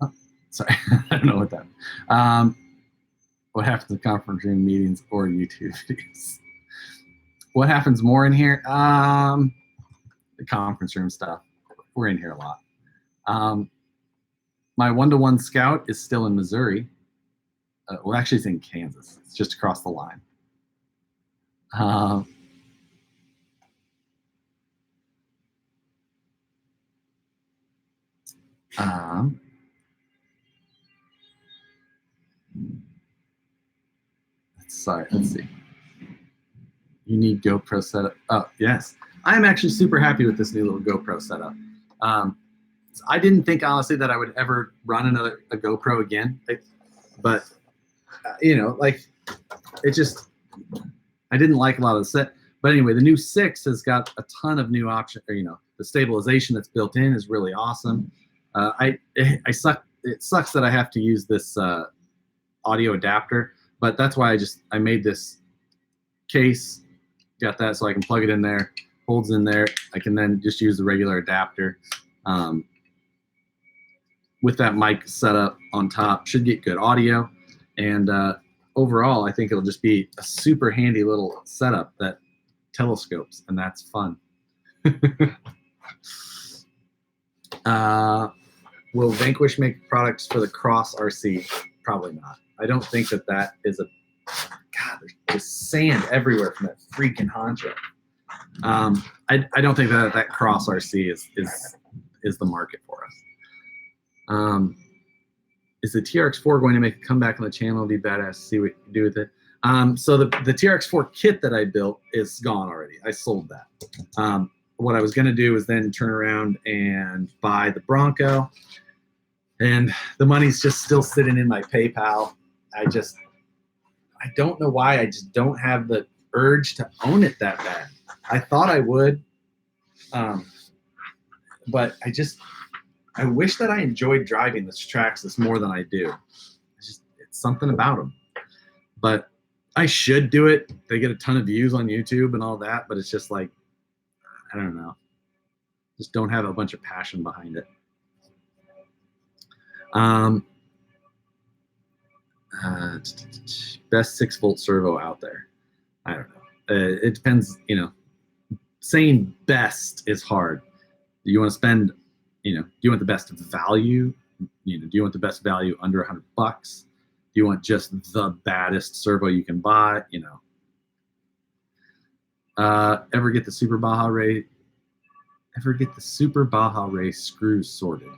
Oh, sorry. I don't know what that. What happens in conference room meetings or YouTube videos? What happens more in here? The conference room stuff. We're in here a lot. My 1-to-1 scout is still in Missouri. Well, actually, it's in Kansas. It's just across the line. Sorry, let's see. You need GoPro setup. Oh, yes. I'm actually super happy with this new little GoPro setup. I didn't think honestly that I would ever run a GoPro again, but you know, like it just, I didn't like a lot of the set. But anyway, the new 6 has got a ton of new options. You know, the stabilization that's built in is really awesome. It sucks that I have to use this audio adapter, but that's why I made this case, got that so I can plug it in there, holds in there. I can then just use the regular adapter. With that mic set up on top, should get good audio. And overall, I think it'll just be a super handy little setup that telescopes, and that's fun. Will Vanquish make products for the Cross RC? Probably not. I don't think that is a, God, there's just sand everywhere from that freaking honcho. I don't think that Cross RC is the market for us. Is the TRX4 going to make a comeback on the channel? It'd be badass to see what you do with it. So the TRX4 kit that I built is gone already. I sold that. What I was going to do is then turn around and buy the Bronco, and the money's just still sitting in my PayPal. I don't know why. I just don't have the urge to own it that bad. I thought I would, but I wish that I enjoyed driving this Traxxas more than I do. It's something about them. But I should do it. They get a ton of views on YouTube and all that, but it's just like, I don't know. Just don't have a bunch of passion behind it. Best 6-volt servo out there. I don't know. It depends, you know. Saying best is hard. Do you want to spend, you know, do you want the best value? You know, do you want the best value under $100? Do you want just the baddest servo you can buy? You know. Ever get the Super Baja Ray? Ever get the Super Baja Ray screws sorted?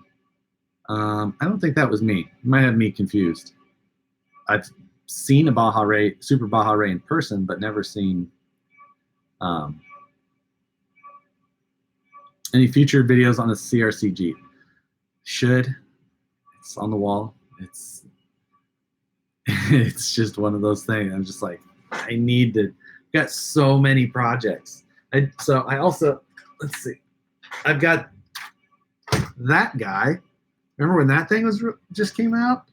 I don't think that was me. You might have me confused. I've seen a Baja Ray, Super Baja Ray in person, but never seen any future videos on the CRC Jeep. Should. It's on the wall. It's just one of those things. I'm just like, I need to. Got so many projects. So I also, let's see. I've got that guy. Remember when that thing just came out?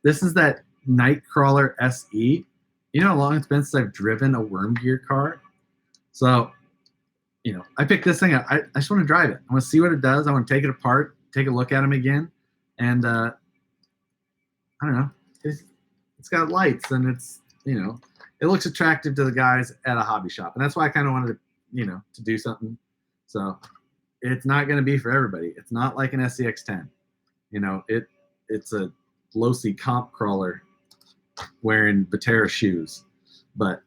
This is that Nightcrawler SE. You know how long it's been since I've driven a worm gear car? So, you know, I picked this thing up. I just want to drive it. I want to see what it does. I want to take it apart, take a look at them again. And I don't know. It's got lights, and it's, you know, it looks attractive to the guys at a hobby shop. And that's why I kind of wanted to, you know, to do something. So it's not going to be for everybody. It's not like an SCX10. You know, it's a low-C comp crawler wearing Batera shoes. But,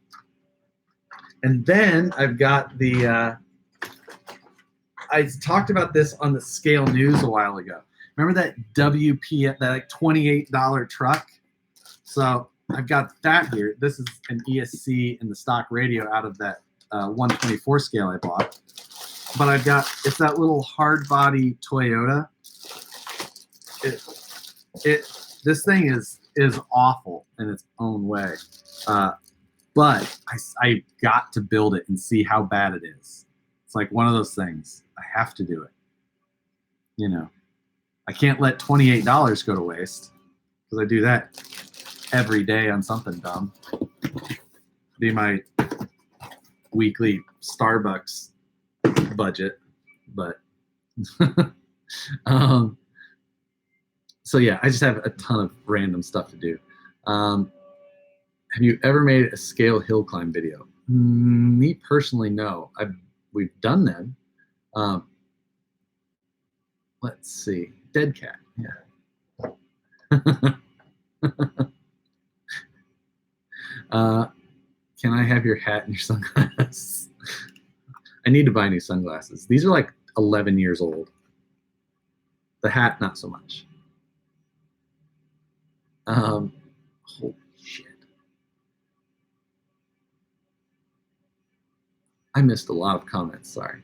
and then I've got the, I talked about this on the Scale News a while ago. Remember that WP, that like $28 truck? So I've got that here. This is an ESC in the stock radio out of that 124 scale I bought. But I've got, it's that little hard body Toyota. This thing is awful in its own way. But I got to build it and see how bad it is. It's like one of those things. I have to do it. You know, I can't let $28 go to waste, because I do that every day on something dumb. Be my weekly Starbucks budget, but so yeah, I just have a ton of random stuff to do. Have you ever made a scale hill climb video? Me personally, no. We've done them. Let's see. Dead cat. Yeah. Can I have your hat and your sunglasses? I need to buy new sunglasses. These are like 11 years old. The hat, not so much. Holy shit. I missed a lot of comments. Sorry.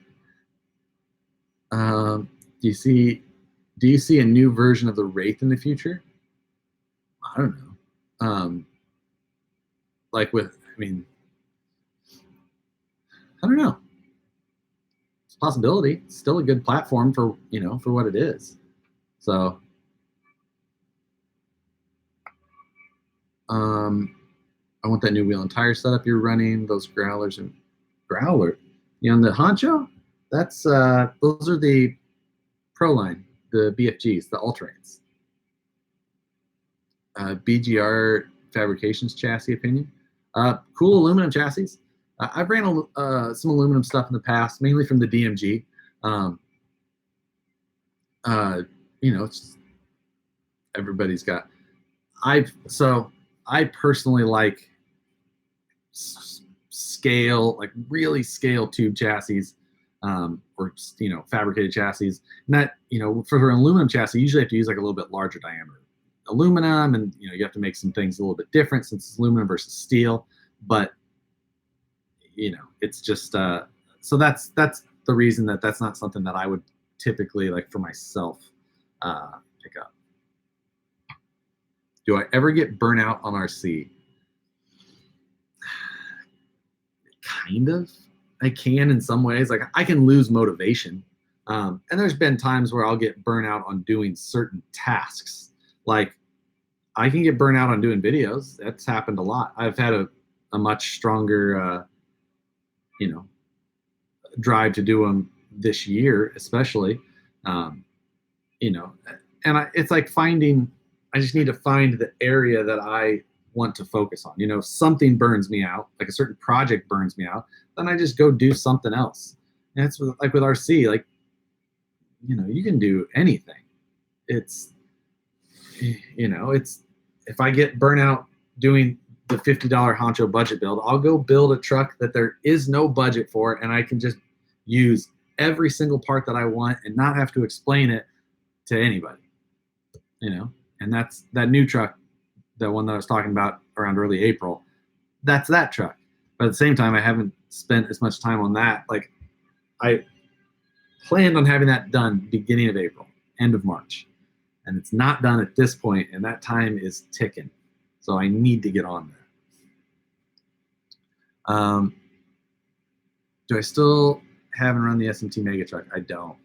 Do you see a new version of the Wraith in the future? I don't know. Like with, I mean, I don't know. It's a possibility. It's still a good platform for, you know, for what it is. So, I want that new wheel and tire setup you're running. Those growlers and growler. You know, the Honcho, that's those are the Pro line, the BFGs, the All-Terrains. BGR Fabrications chassis opinion. Cool aluminum chassis. I've ran some aluminum stuff in the past, mainly from the DMG. You know, it's, everybody's got. I personally like scale, like really scale tube chassis, or, you know, fabricated chassis. And that, you know, for an aluminum chassis, you usually have to use like a little bit larger diameter aluminum, and, you know, you have to make some things a little bit different since it's aluminum versus steel. But, you know, it's just so that's the reason that's not something that I would typically, like, for myself, pick up. Do I ever get burnout on RC? Kind of. I can in some ways. Like, I can lose motivation. And there's been times where I'll get burnout on doing certain tasks. Like, I can get burnout on doing videos. That's happened a lot. I've had a much stronger, you know, drive to do them this year, especially. You know, and it's like I just need to find the area that I want to focus on. You know, if something burns me out, like a certain project burns me out, then I just go do something else. And it's like with RC, like, you know, you can do anything. It's, you know, it's, if I get burnout doing the $50 Honcho budget build, I'll go build a truck that there is no budget for, and I can just use every single part that I want and not have to explain it to anybody, you know. And that's that new truck, the one that I was talking about around early April. That's that truck. But at the same time, I haven't spent as much time on that. Like, I planned on having that done beginning of April, end of March. And it's not done at this point, and that time is ticking. So I need to get on there. Do I still haven't run the SMT Mega Truck? I don't.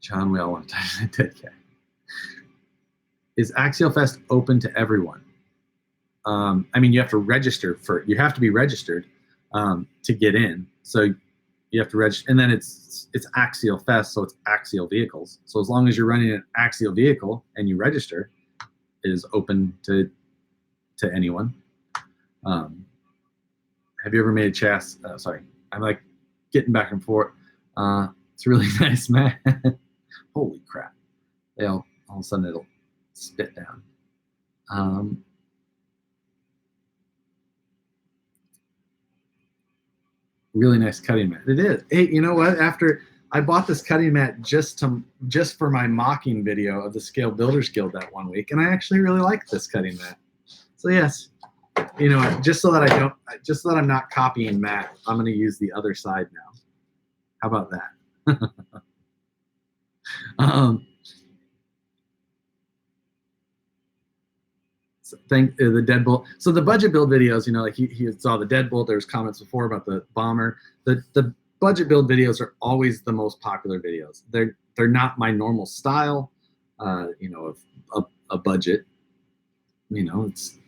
John, we all want to touch that 10K. Is Axial Fest open to everyone? I mean, you have to register you have to be registered to get in. So you have to register, and then it's Axial Fest, so it's axial vehicles. So as long as you're running an axial vehicle and you register, it is open to anyone. Have you ever made a chassis? Sorry, I'm like getting back and forth. It's really nice, man. Holy crap! All of a sudden it'll spit down. Really nice cutting mat. It is. Hey, you know what? After I bought this cutting mat just for my mocking video of the Scale Builders Guild that one week, and I actually really like this cutting mat. So yes, you know, just so that I'm not copying Matt, I'm going to use the other side now. How about that? So the deadbolt. So the budget build videos, you know, like he saw the deadbolt. There's comments before about the bomber. The budget build videos are always the most popular videos. They're not my normal style, you know, of a budget. You know, it's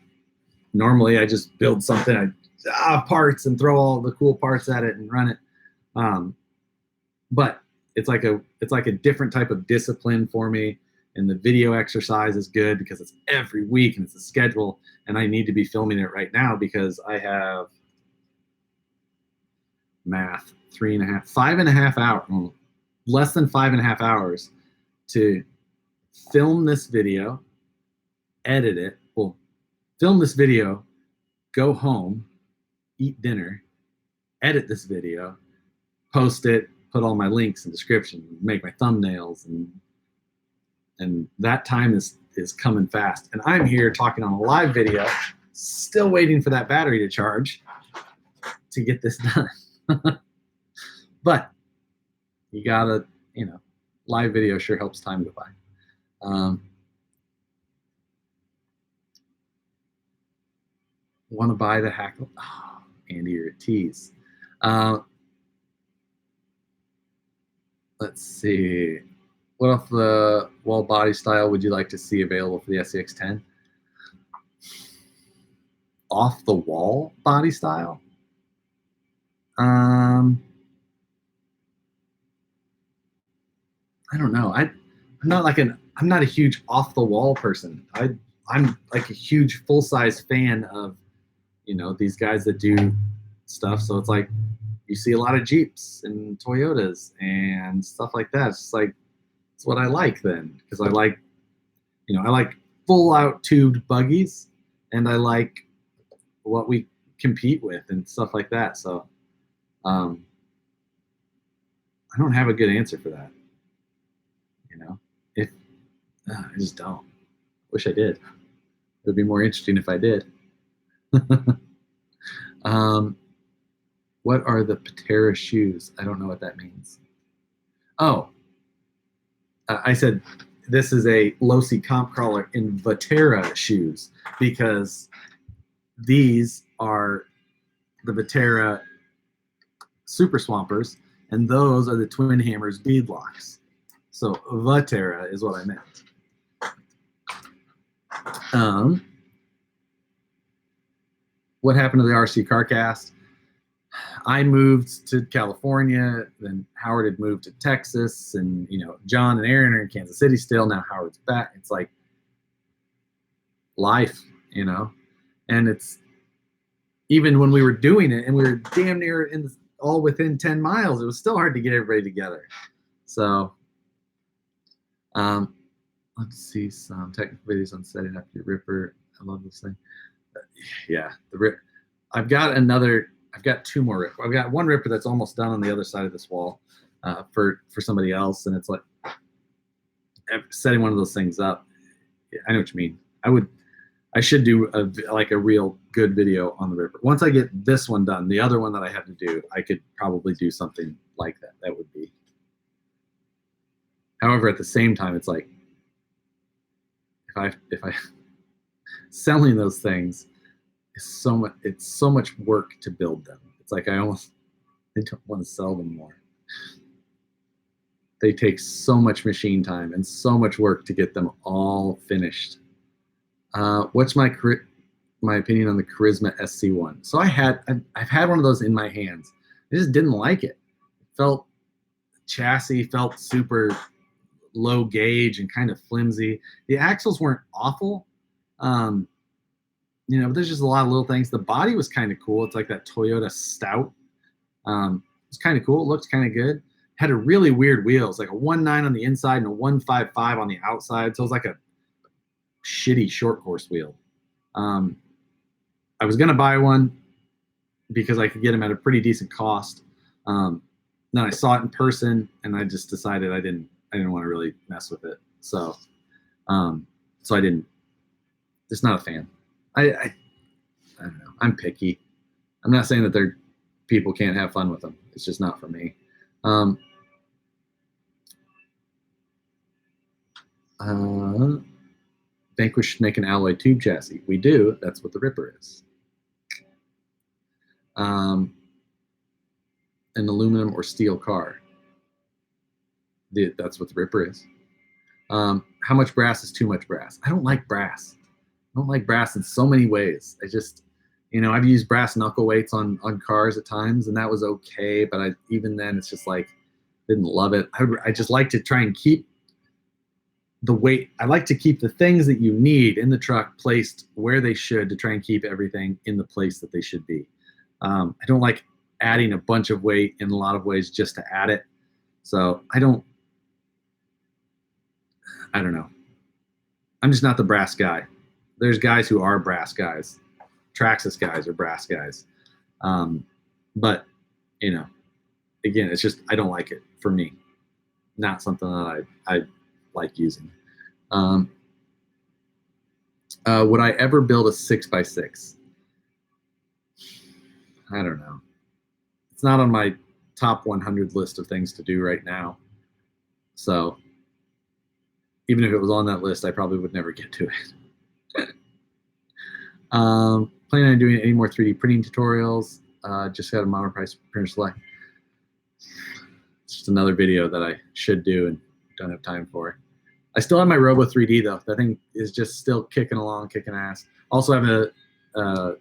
normally I just build something, parts, and throw all the cool parts at it and run it. But it's like a different type of discipline for me. And the video exercise is good because it's every week and it's a schedule, and I need to be filming it right now because I have math 5.5 hours, less than 5.5 hours to film this video, edit it, film this video, go home, eat dinner, edit this video, post it, put all my links and description, make my thumbnails, and that time is coming fast. And I'm here talking on a live video, still waiting for that battery to charge. to get this done. But you gotta, live video sure helps time go by. Want to buy the hack? Oh, Andy, you're a tease. Let's see. What off the wall body style would you like to see available for the SCX10? Off the wall body style? I don't know. I'm not a huge off the wall person. I'm like a huge full size fan of, these guys that do stuff. So it's like you see a lot of Jeeps and Toyotas and stuff like that. It's just like, it's what I like then, because I like full out tubed buggies, and I like what we compete with and stuff like that. So I don't have a good answer for that. If I just don't. Wish I did. It would be more interesting if I did. What are the Patera shoes? I don't know what that means. Oh, I said this is a low-C comp crawler in Vatera shoes, because these are the Vatera Super Swampers, and those are the Twin Hammers beadlocks. So Vatera is what I meant. What happened to the RC CarCast? I moved to California, then Howard had moved to Texas, and John and Aaron are in Kansas City still. Now Howard's back. It's like life, and it's even when we were doing it and we were damn near all within 10 miles, it was still hard to get everybody together. So let's see some technical videos on setting up your ripper. I love this thing. Yeah, I've got two more rippers. I've got one ripper that's almost done on the other side of this wall for somebody else, and it's like setting one of those things up. I know what you mean. I should do a real good video on the ripper. Once I get this one done, the other one that I have to do, I could probably do something like that. That would be. However, at the same time, it's like if I selling those things is it's so much work to build them. It's like I don't want to sell them more. They take so much machine time and so much work to get them all finished. What's my opinion on the Charisma SC1? So I've had one of those in my hands. I just didn't like it. Chassis felt super low gauge and kind of flimsy. The axles weren't awful. But there's just a lot of little things. The body was kind of cool. It's like that Toyota Stout. It's kind of cool. It looked kind of good. Had a really weird wheel. It's like a 1.9 on the inside and a 1.55 on the outside. So it was like a shitty short course wheel. I was going to buy one because I could get them at a pretty decent cost. Then I saw it in person and I just decided I didn't want to really mess with it. So I didn't. Just not a fan. I don't know. I'm picky. I'm not saying that people can't have fun with them. It's just not for me. Vanquish should make an alloy tube chassis. We do. That's what the Ripper is. An aluminum or steel car. That's what the Ripper is. How much brass is too much brass? I don't like brass. I don't like brass in so many ways. I just, I've used brass knuckle weights on cars at times, and that was okay. But even then, it's just like, didn't love it. I just like to try and keep the weight. I like to keep the things that you need in the truck placed where they should, to try and keep everything in the place that they should be. I don't like adding a bunch of weight in a lot of ways just to add it. So I don't know. I'm just not the brass guy. There's guys who are brass guys. Traxxas guys are brass guys. But, again, it's just, I don't like it for me. Not something that I like using. Would I ever build a 6x6? I don't know. it's not on my top 100 list of things to do right now. So even if it was on that list, I probably would never get to it. Planning on doing any more 3D printing tutorials. Just got a monoprice printer select. It's just another video that I should do and don't have time for. I still have my Robo 3D though. That thing is just still kicking along, kicking ass. Also have a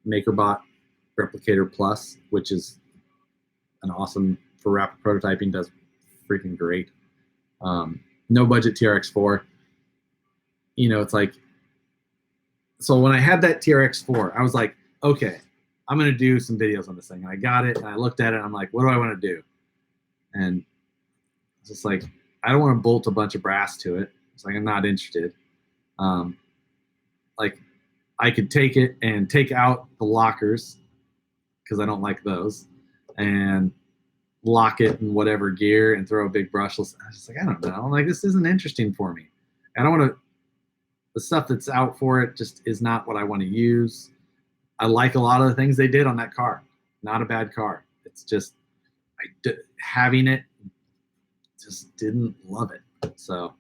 MakerBot Replicator Plus, which is an awesome for rapid prototyping. Does freaking great. No budget TRX4. You know, it's like, so when I had that TRX4, I was like, okay, I'm gonna do some videos on this thing. And I got it and I looked at it and I'm like, what do I want to do? And it's just like, I don't want to bolt a bunch of brass to it. It's like, I'm not interested. Like, I could take it and take out the lockers because I don't like those, and lock it in whatever gear and throw a big brushless. I was just like, I don't know. I'm like, this isn't interesting for me. I don't want to, the stuff that's out for it just is not what I want to use. I like a lot of the things they did on that car. Not a bad car. It's just, having it, just didn't love it. So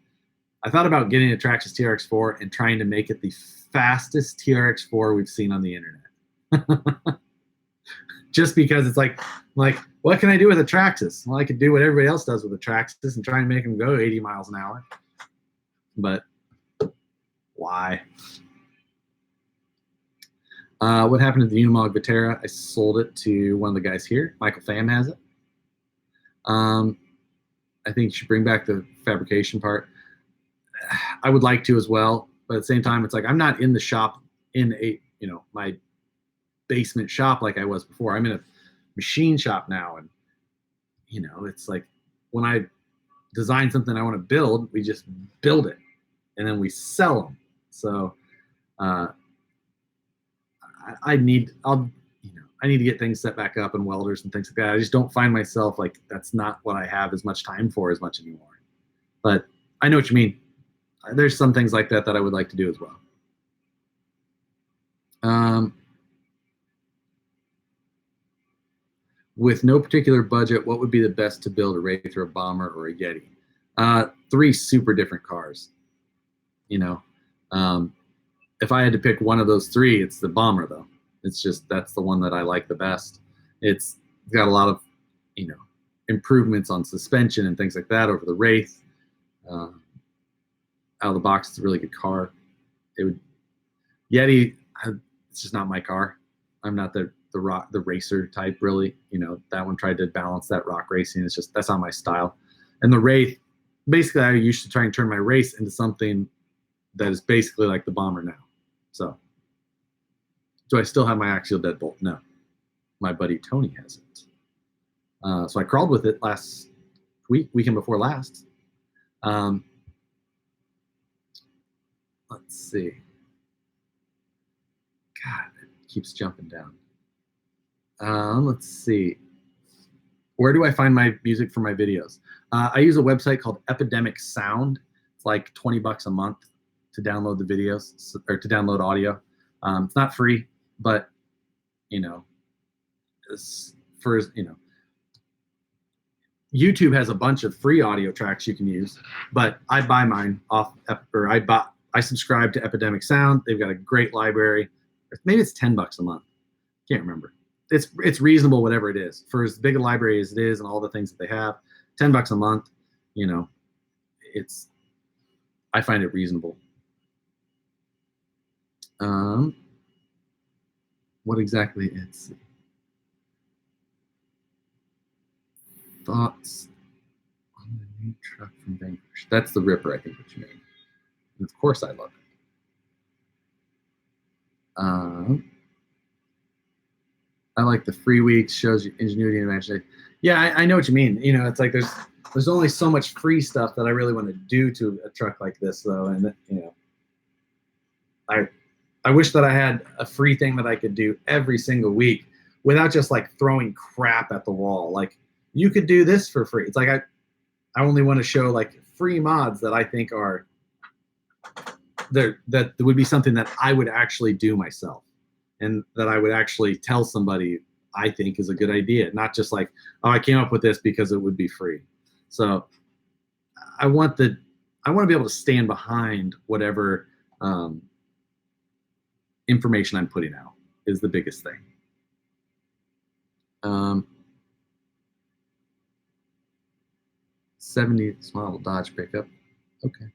I thought about getting a Traxxas TRX4 and trying to make it the fastest TRX4 we've seen on the internet. Just because it's like, what can I do with a Traxxas? Well, I could do what everybody else does with a Traxxas and try and make them go 80 miles an hour. But why? What happened to the Unimog Vitera? I sold it to one of the guys here. Michael Pham has it. I think you should bring back the fabrication part. I would like to as well, but at the same time, it's like I'm not in the shop in my basement shop like I was before. I'm in a machine shop now, and it's like when I design something I want to build, we just build it and then we sell them. So I need to get things set back up and welders and things like that. I just don't find myself like that's not what I have as much time for as much anymore. But I know what you mean. There's some things like that that I would like to do as well. With no particular budget, what would be the best to build, a Wraith or a Bomber or a Yeti? 3 super different cars. If I had to pick one of those 3, it's the Bomber though. It's just, that's the one that I like the best. It's got a lot of, improvements on suspension and things like that over the Wraith. Out of the box, it's a really good car. Yeti, it's just not my car. I'm not the racer type really. That one tried to balance that rock racing. It's just, that's not my style. And the Wraith, basically I used to try and turn my race into something that is basically like the Bomber now. So, do I still have my axial deadbolt? No. My buddy Tony has it. So I crawled with it last weekend before last. Let's see. God, it keeps jumping down. Let's see. Where do I find my music for my videos? I use a website called Epidemic Sound. It's like $20 a month to download the videos or to download audio. It's not free, but YouTube has a bunch of free audio tracks you can use, but I buy mine off, or I subscribe to Epidemic Sound. They've got a great library. Maybe it's $10 a month. Can't remember. It's reasonable, whatever it is. For as big a library as it is and all the things that they have, $10 a month, I find it reasonable. What exactly is thoughts on the new truck from Vanquish? That's the Ripper, I think, what you mean. And of course I love it. I like the free weeks, shows you ingenuity and imagination. Yeah, I know what you mean. It's like there's only so much free stuff that I really want to do to a truck like this, though. And I wish that I had a free thing that I could do every single week without just like throwing crap at the wall. Like, you could do this for free. It's like I only want to show like free mods that I think are there, that would be something that I would actually do myself, and that I would actually tell somebody I think is a good idea, not just like, oh, I came up with this because it would be free. So I want to be able to stand behind whatever information I'm putting out is the biggest thing. 70 model Dodge pickup. Okay.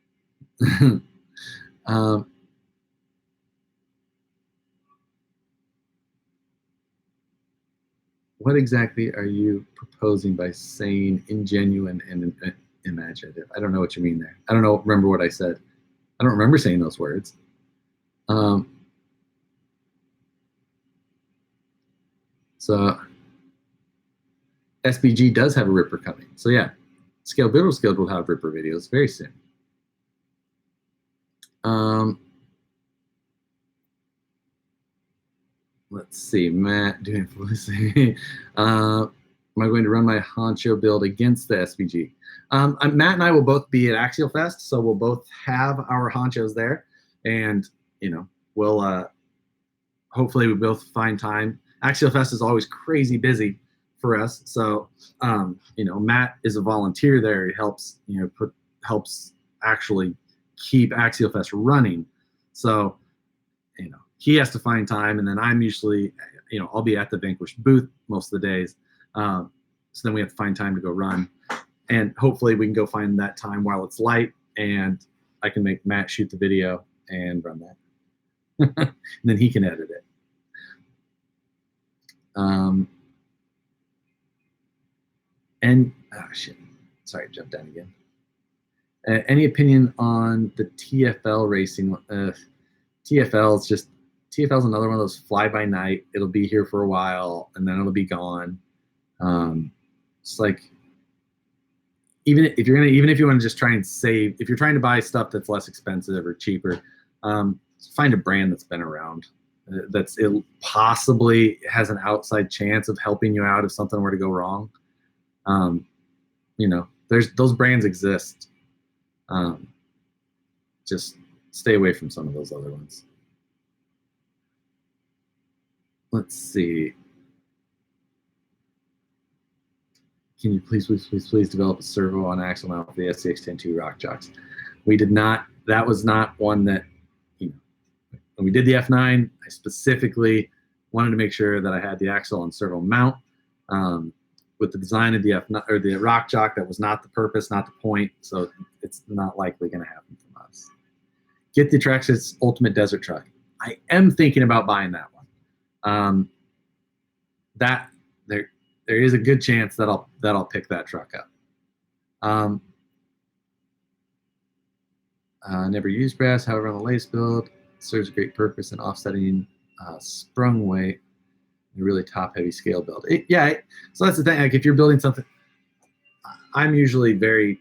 What exactly are you proposing by saying ingenuine and imaginative? I don't know what you mean there. I don't remember what I said. I don't remember saying those words. So SBG does have a Ripper coming. So yeah, Scale Builder Skilled will have Ripper videos very soon. Let's see, Matt doing Felicity. Am I going to run my Honcho build against the SBG? Matt and I will both be at Axial Fest, so we'll both have our Honchos there, and we'll hopefully we both find time. Axial Fest is always crazy busy for us, so Matt is a volunteer there. He helps helps actually keep Axial Fest running, so he has to find time, and then I'm usually, I'll be at the Vanquish booth most of the days. So then we have to find time to go run, and hopefully we can go find that time while it's light, and I can make Matt shoot the video and run that. And then he can edit it. And oh shit, sorry, jump down again. Any opinion on the TFL racing? TFL is another one of those fly by night. It'll be here for a while and then it'll be gone. It's like even if you want to just try and save, if you're trying to buy stuff that's less expensive or cheaper, find a brand that's been around, it possibly has an outside chance of helping you out if something were to go wrong. Those brands exist. Just stay away from some of those other ones. Let's see. Can you please develop a servo on axle mount for the SCX-10-2 Rock Jocks? We did not. That was not one that, when we did the F9, I specifically wanted to make sure that I had the axle on servo mount. With the design of the F9 or the Rock Jock, that was not the purpose, not the point. So it's not likely going to happen from us. Get the Traxxas Ultimate Desert Truck. I am thinking about buying that one. That there is a good chance that I'll pick that truck up. Never used brass, however, on the latest build, it serves a great purpose in offsetting sprung weight in a really top-heavy scale build. So that's the thing. Like if you're building something, I'm usually very,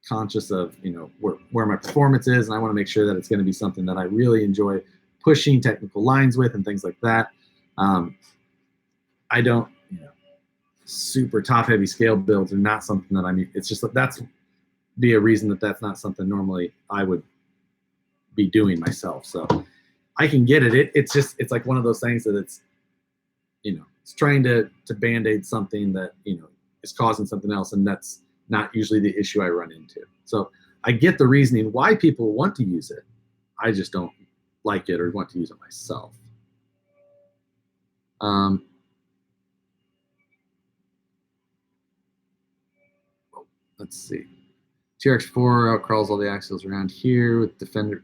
conscious of where my performance is, and I want to make sure that it's going to be something that I really enjoy pushing technical lines with and things like that. I don't, super top-heavy scale builds are not something that it's just that's be a reason that's not something normally I would be doing myself. So I can get it. It's like one of those things that it's trying to band-aid something that is causing something else, and that's not usually the issue I run into. So I get the reasoning why people want to use it. I just don't like it or want to use it myself. Let's see. TRX4 outcrawls all the axles around here with Defender.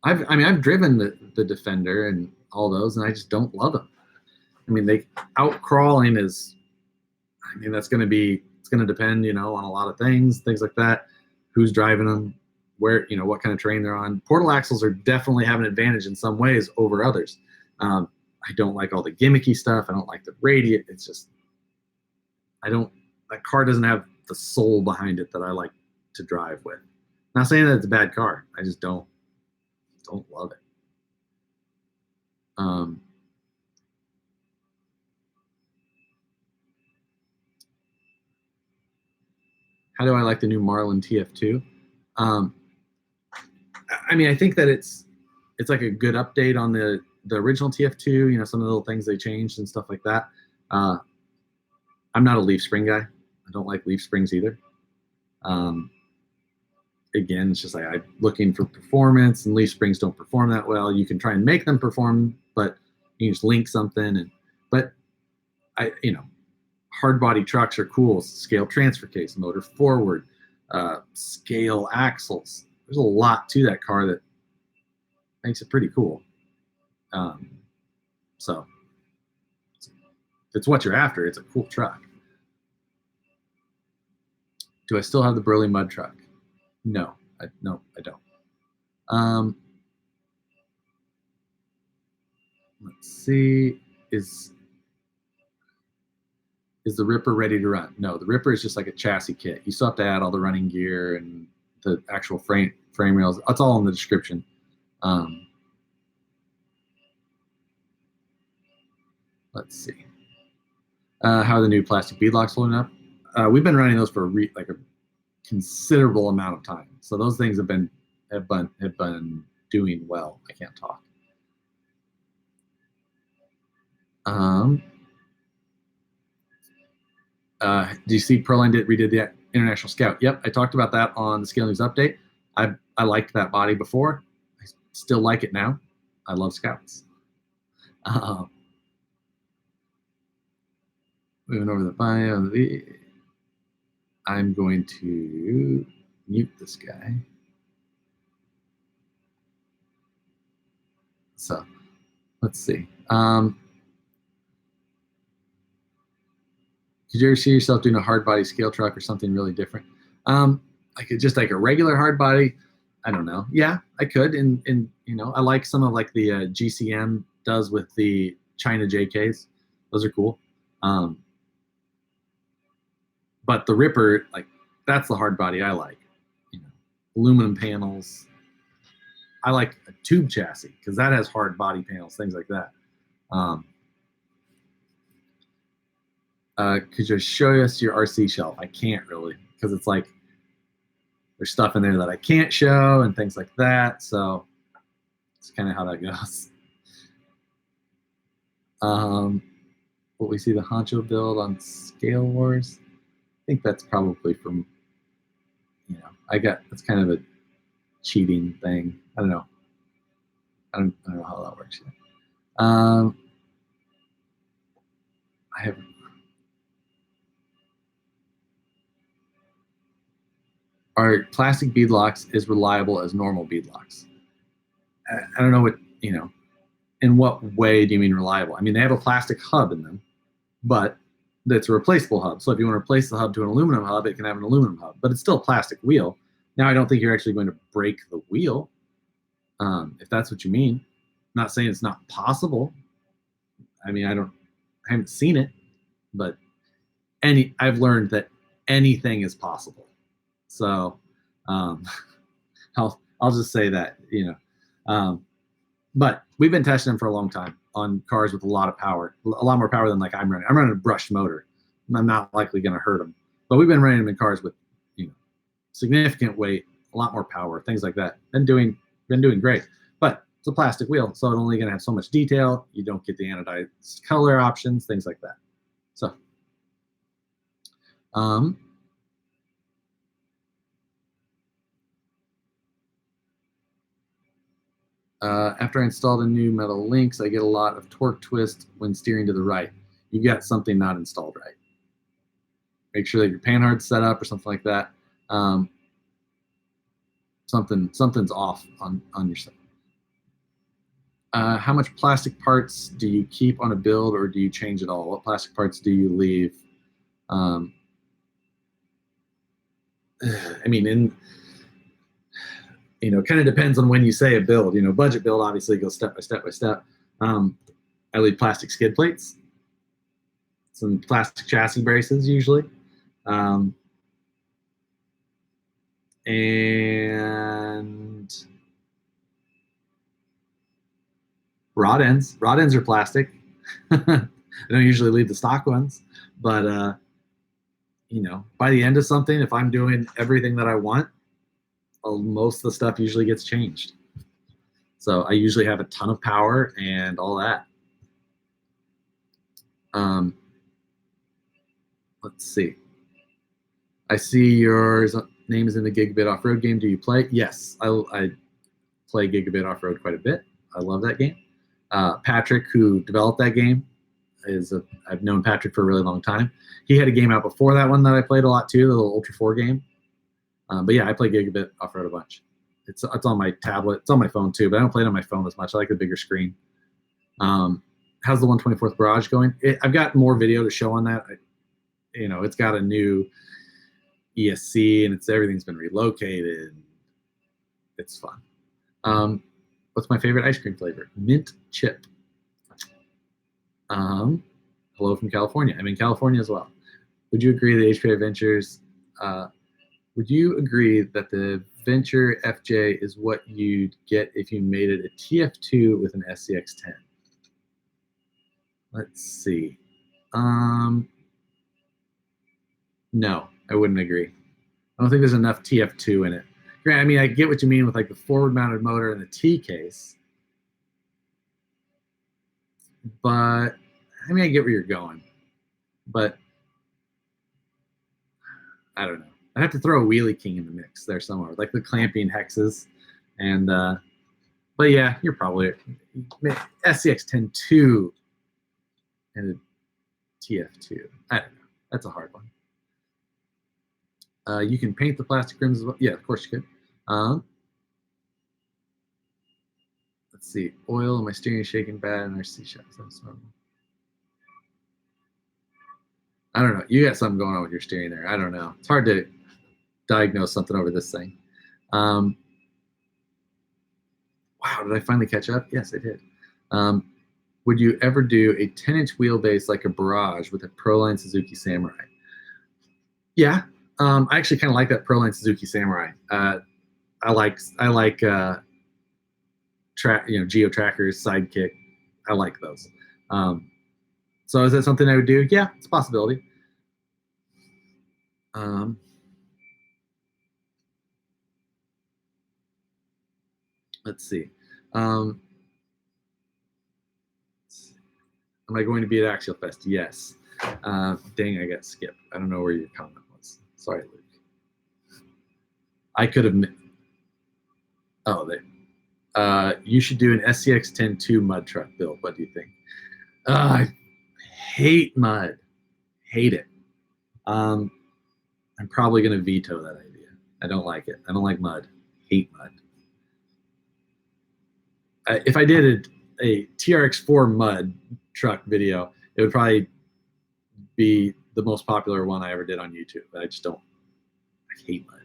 I've driven the Defender and all those, and I just don't love them. Outcrawling is, that's going to be, it's going to depend, on a lot of things like that. Who's driving them, where, what kind of terrain they're on. Portal axles are definitely have an advantage in some ways over others. I don't like all the gimmicky stuff. I don't like the radius. It's just, that car doesn't have the soul behind it that I like to drive with. Not saying that it's a bad car. I just don't love it. How do I like the new Marlin TF2? I think that it's like a good update on the the original TF2, you know, some of the little things they changed and stuff like that. I'm not a leaf spring guy. I don't like leaf springs either. Again, it's just like I'm looking for performance, and leaf springs don't perform that well. You can try and make them perform, but you just link something. But you know, hard body trucks are cool. Scale transfer case, motor forward, scale axles. There's a lot to that car that makes it pretty cool. So if it's what you're after, it's a cool truck. Do I still have the Burley mud truck? No, I don't. Let's see. Is the Ripper ready to run? No, the Ripper is just like a chassis kit. You still have to add all the running gear and the actual frame rails. That's all in the description. Let's see. How are the new plastic beadlocks holding up? We've been running those for like a considerable amount of time. So those things have been doing well. I can't talk. Do you see Proline redid the International Scout? Yep, I talked about that on the Scale News Update. I liked that body before. I still like it now. I love Scouts. Moving over the bio. I'm going to mute this guy. So let's see. Could you ever see yourself doing a hard body scale truck or something really different? Like just like a regular hard body. I don't know. Yeah, I could. And you know, I like some of like the GCM does with the China JKs. Those are cool. But the Ripper, like, that's the hard body I like. You know, aluminum panels. I like a tube chassis because that has hard body panels, things like that. Could you show us your RC shelf? I can't really because it's like there's stuff in there that I can't show and things like that. So it's kind of how that goes. Will we see the Honcho build on Scale Wars? I think that's probably from, you know, it's kind of a cheating thing. I don't know. I don't know how that works yet. I have. Are plastic beadlocks as reliable as normal beadlocks? I don't know what, you know, in what way do you mean reliable? I mean, they have a plastic hub in them, but that's a replaceable hub. So if you want to replace the hub to an aluminum hub, it can have an aluminum hub, but it's still a plastic wheel. Now, I don't think you're actually going to break the wheel, if that's what you mean. I'm not saying it's not possible. I mean, I haven't seen it, but I've learned that anything is possible. So I'll just say that, you know. But we've been testing them for a long time on cars with a lot of power, a lot more power than like I'm running. I'm running a brushed motor. I'm not likely going to hurt them. But we've been running them in cars with, you know, significant weight, a lot more power, things like that. Been doing great. But it's a plastic wheel, so it's only going to have so much detail. You don't get the anodized color options, things like that. So, after I installed the new metal links, I get a lot of torque twist when steering to the right. You got something not installed right. Make sure that your panhard's set up or something like that. Something's off on your side. How much plastic parts do you keep on a build, or do you change it all? What plastic parts do you leave? I mean, you know, it kind of depends on when you say a build. You know, budget build obviously goes step by step by step. I leave plastic skid plates, some plastic chassis braces usually, and rod ends. Rod ends are plastic. I don't usually leave the stock ones, but you know, by the end of something, if I'm doing everything that I want, most of the stuff usually gets changed. So I usually have a ton of power and all that. Let's see. I see your name is in the Gigabit Off-Road game. Do you play? Yes, I play Gigabit Off-Road quite a bit. I love that game. Patrick, who developed that game, I've known Patrick for a really long time. He had a game out before that one that I played a lot too, the little Ultra 4 game. But yeah, I play Gigabit Off-Road a bunch. It's on my tablet. It's on my phone too, but I don't play it on my phone as much. I like the bigger screen. How's the 124th Barrage going? I've got more video to show on that. It's got a new ESC and everything's been relocated. It's fun. What's my favorite ice cream flavor? Mint chip. Hello from California. I'm in California as well. Would you agree the HPI Ventures? Would you agree that the Venture FJ is what you'd get if you made it a TF2 with an SCX10? Let's see. No, I wouldn't agree. I don't think there's enough TF2 in it. I mean, I get what you mean with like the forward-mounted motor and the T case, but I mean, I get where you're going, but I don't know. I'd have to throw a Wheelie King in the mix there somewhere, like the clamping hexes, and but yeah, you're probably SCX10-2 and a TF2. I don't know. That's a hard one. You can paint the plastic rims as well. Yeah, of course you could. Let's see. Oil, my steering is shaking bad, and there's C-shocks. I don't know. You got something going on with your steering there. I don't know. It's hard to diagnose something over this thing. Wow, did I finally catch up? Yes, I did. Would you ever do a 10-inch wheelbase like a Barrage with a Proline Suzuki Samurai? Yeah, I actually kind of like that Proline Suzuki Samurai. I like Geo Trackers, Sidekick. I like those. So is that something I would do? Yeah, it's a possibility. Let's see. Am I going to be at Axial Fest? Yes. Dang, I got skipped. I don't know where your comment was. Sorry, Luke. I could have. Oh, there. You should do an SCX10-2 mud truck build. What do you think? I hate mud. Hate it. I'm probably going to veto that idea. I don't like it. I don't like mud. Hate mud. If I did a TRX4 mud truck video, it would probably be the most popular one I ever did on YouTube. I just don't. I hate mud.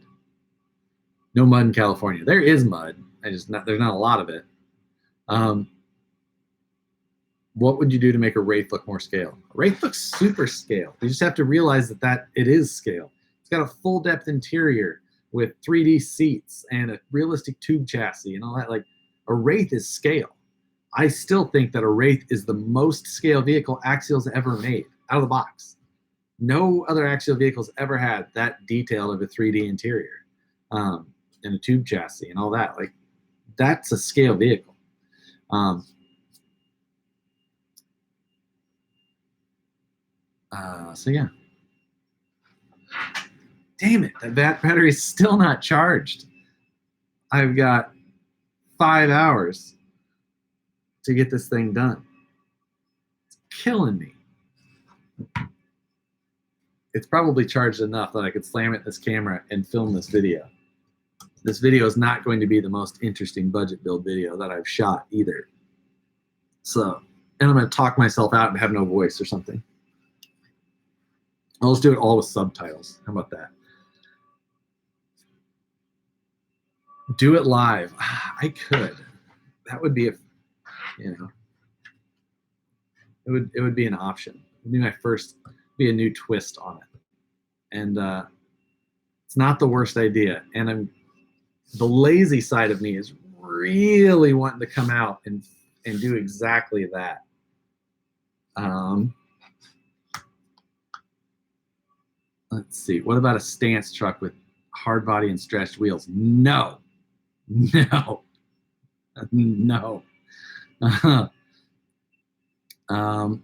No mud in California. There is mud. There's not a lot of it. What would you do to make a Wraith look more scale? A Wraith looks super scale. You just have to realize that it is scale. It's got a full depth interior with 3D seats and a realistic tube chassis and all that. Like, a Wraith is scale. I still think that a Wraith is the most scale vehicle Axial's ever made out of the box. No other Axial vehicles ever had that detailed of a 3D interior and a tube chassis and all that. Like, that's a scale vehicle. So yeah. Damn it, that battery is still not charged. I've got 5 hours to get this thing done. It's killing me. It's probably charged enough that I could slam it in this camera and film this video. This video is not going to be the most interesting budget build video that I've shot either. So, and I'm going to talk myself out and have no voice or something. I'll just do it all with subtitles. How about that? Do it live. I could. That would be it would be an option. It would be my first, be a new twist on it. And it's not the worst idea. And the lazy side of me is really wanting to come out and do exactly that. Let's see. What about a stance truck with hard body and stretched wheels? No. No. um,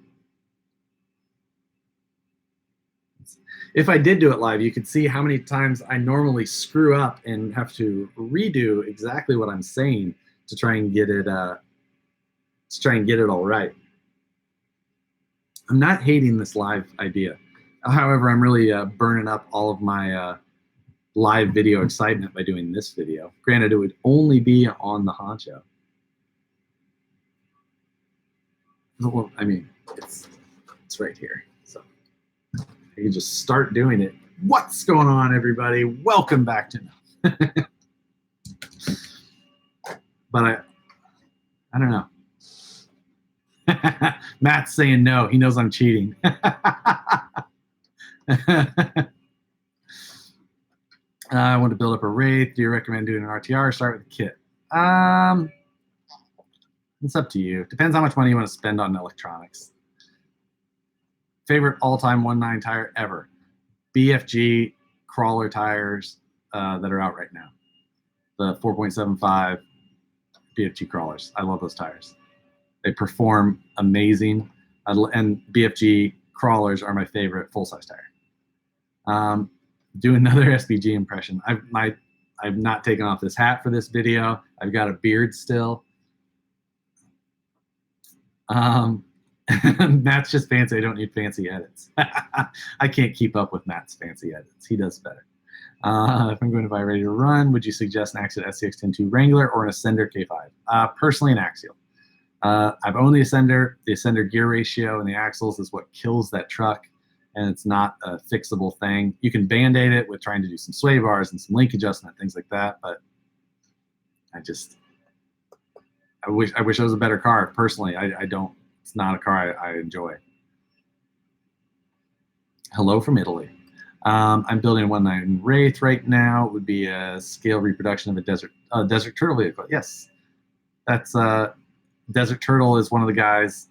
if I did do it live, you could see how many times I normally screw up and have to redo exactly what I'm saying to try and get it all right. I'm not hating this live idea. However, I'm really burning up all of my live video excitement by doing this video. Granted, it would only be on the Honcho. Well, I mean, it's right here. So I can just start doing it. What's going on, everybody? Welcome back to But I don't know. Matt's saying no. He knows I'm cheating. I want to build up a Wraith. Do you recommend doing an RTR or start with a kit? It's up to you. Depends how much money you want to spend on electronics. Favorite all-time 1.9 tire ever? BFG crawler tires that are out right now. The 4.75 BFG crawlers. I love those tires. They perform amazing. And BFG crawlers are my favorite full-size tire. Do another SPG impression. I've not taken off this hat for this video. I've got a beard still. Matt's just fancy. I don't need fancy edits. I can't keep up with Matt's fancy edits. He does better. If I'm going to buy Ready to Run, would you suggest an Axial SCX-10-2 Wrangler or an Ascender K5? Personally, an Axial. I've owned the Ascender. The Ascender gear ratio and the axles is what kills that truck, and it's not a fixable thing. You can Band-Aid it with trying to do some sway bars and some link adjustment, things like that, but I wish it was a better car. Personally, I don't. It's not a car I enjoy. Hello from Italy. I'm building a 1.9 Wraith right now. It would be a scale reproduction of a Desert Turtle vehicle. Yes, that's Desert Turtle is one of the guys,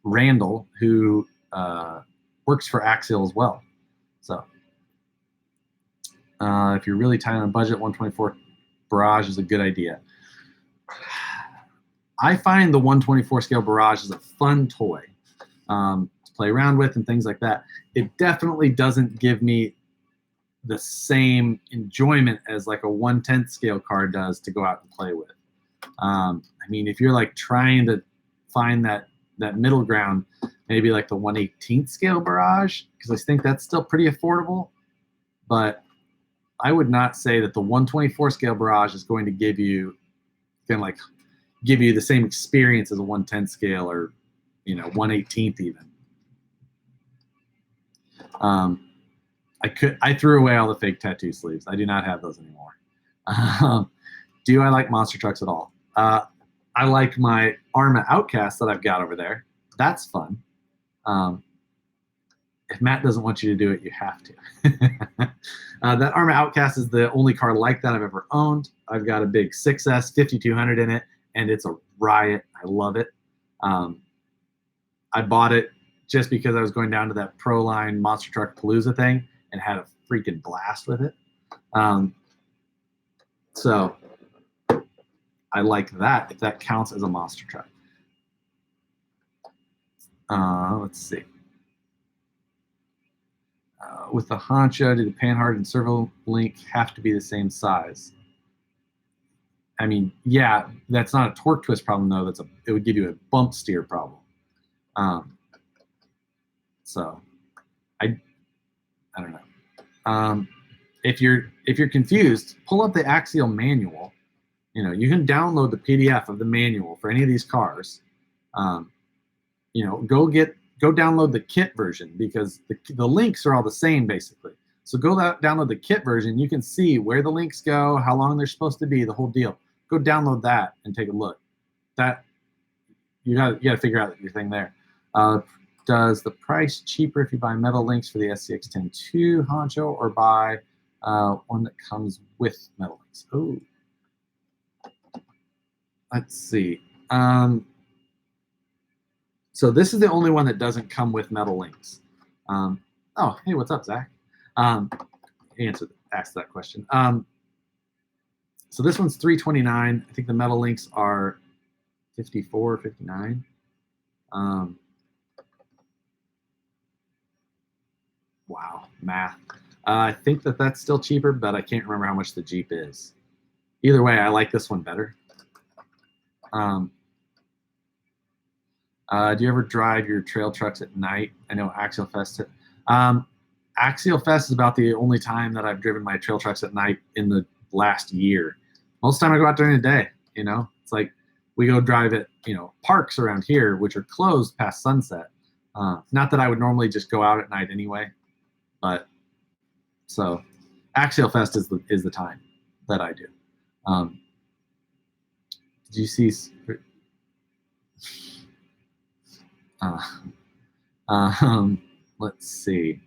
Randall, who works for Axial as well. So if you're really tight on a budget, 124 Barrage is a good idea. I find the 124 scale Barrage is a fun toy to play around with and things like that. It definitely doesn't give me the same enjoyment as like a 1/10 scale car does to go out and play with. I mean, if you're like trying to find that middle ground, maybe like the 1/18 scale Barrage, because I think that's still pretty affordable. But I would not say that the 124 scale Barrage is going to give you the same experience as a 1/10 scale or 1/18 even. I threw away all the fake tattoo sleeves. I do not have those anymore. Do I like monster trucks at all? I like my Arma Outcast that I've got over there. That's fun. If Matt doesn't want you to do it, you have to. That Arma Outcast is the only car like that I've ever owned. I've got a big 6S 5200 in it, and it's a riot. I love it. I bought it just because I was going down to that Proline Monster Truck Palooza thing and had a freaking blast with it. So I like that, if that counts as a monster truck. Let's see. With the Honcho, do the Panhard and Servo Link have to be the same size? I mean, yeah, that's not a torque twist problem though. It would give you a bump steer problem. So I don't know. If you're confused, pull up the Axial manual. You can download the PDF of the manual for any of these cars. Go download the kit version, because the links are all the same basically. So go download the kit version. You can see where the links go, how long they're supposed to be, the whole deal. Go download that and take a look. That you got to figure out your thing there. Does the price cheaper if you buy metal links for the SCX-10-2 Honcho or buy one that comes with metal links? Oh, let's see. So this is the only one that doesn't come with metal links. Oh, hey, what's up, Zach? Asked that question. So this one's $329. I think the metal links are 54, 59. Wow, math. I think that's still cheaper, but I can't remember how much the Jeep is. Either way, I like this one better. Do you ever drive your trail trucks at night? I know Axial Fest. Axial Fest is about the only time that I've driven my trail trucks at night in the last year. Most of the time I go out during the day, you know? It's like we go drive at, you know, parks around here, which are closed past sunset. Not that I would normally just go out at night anyway, but so Axial Fest is the time that I do. Did you see? Let's see.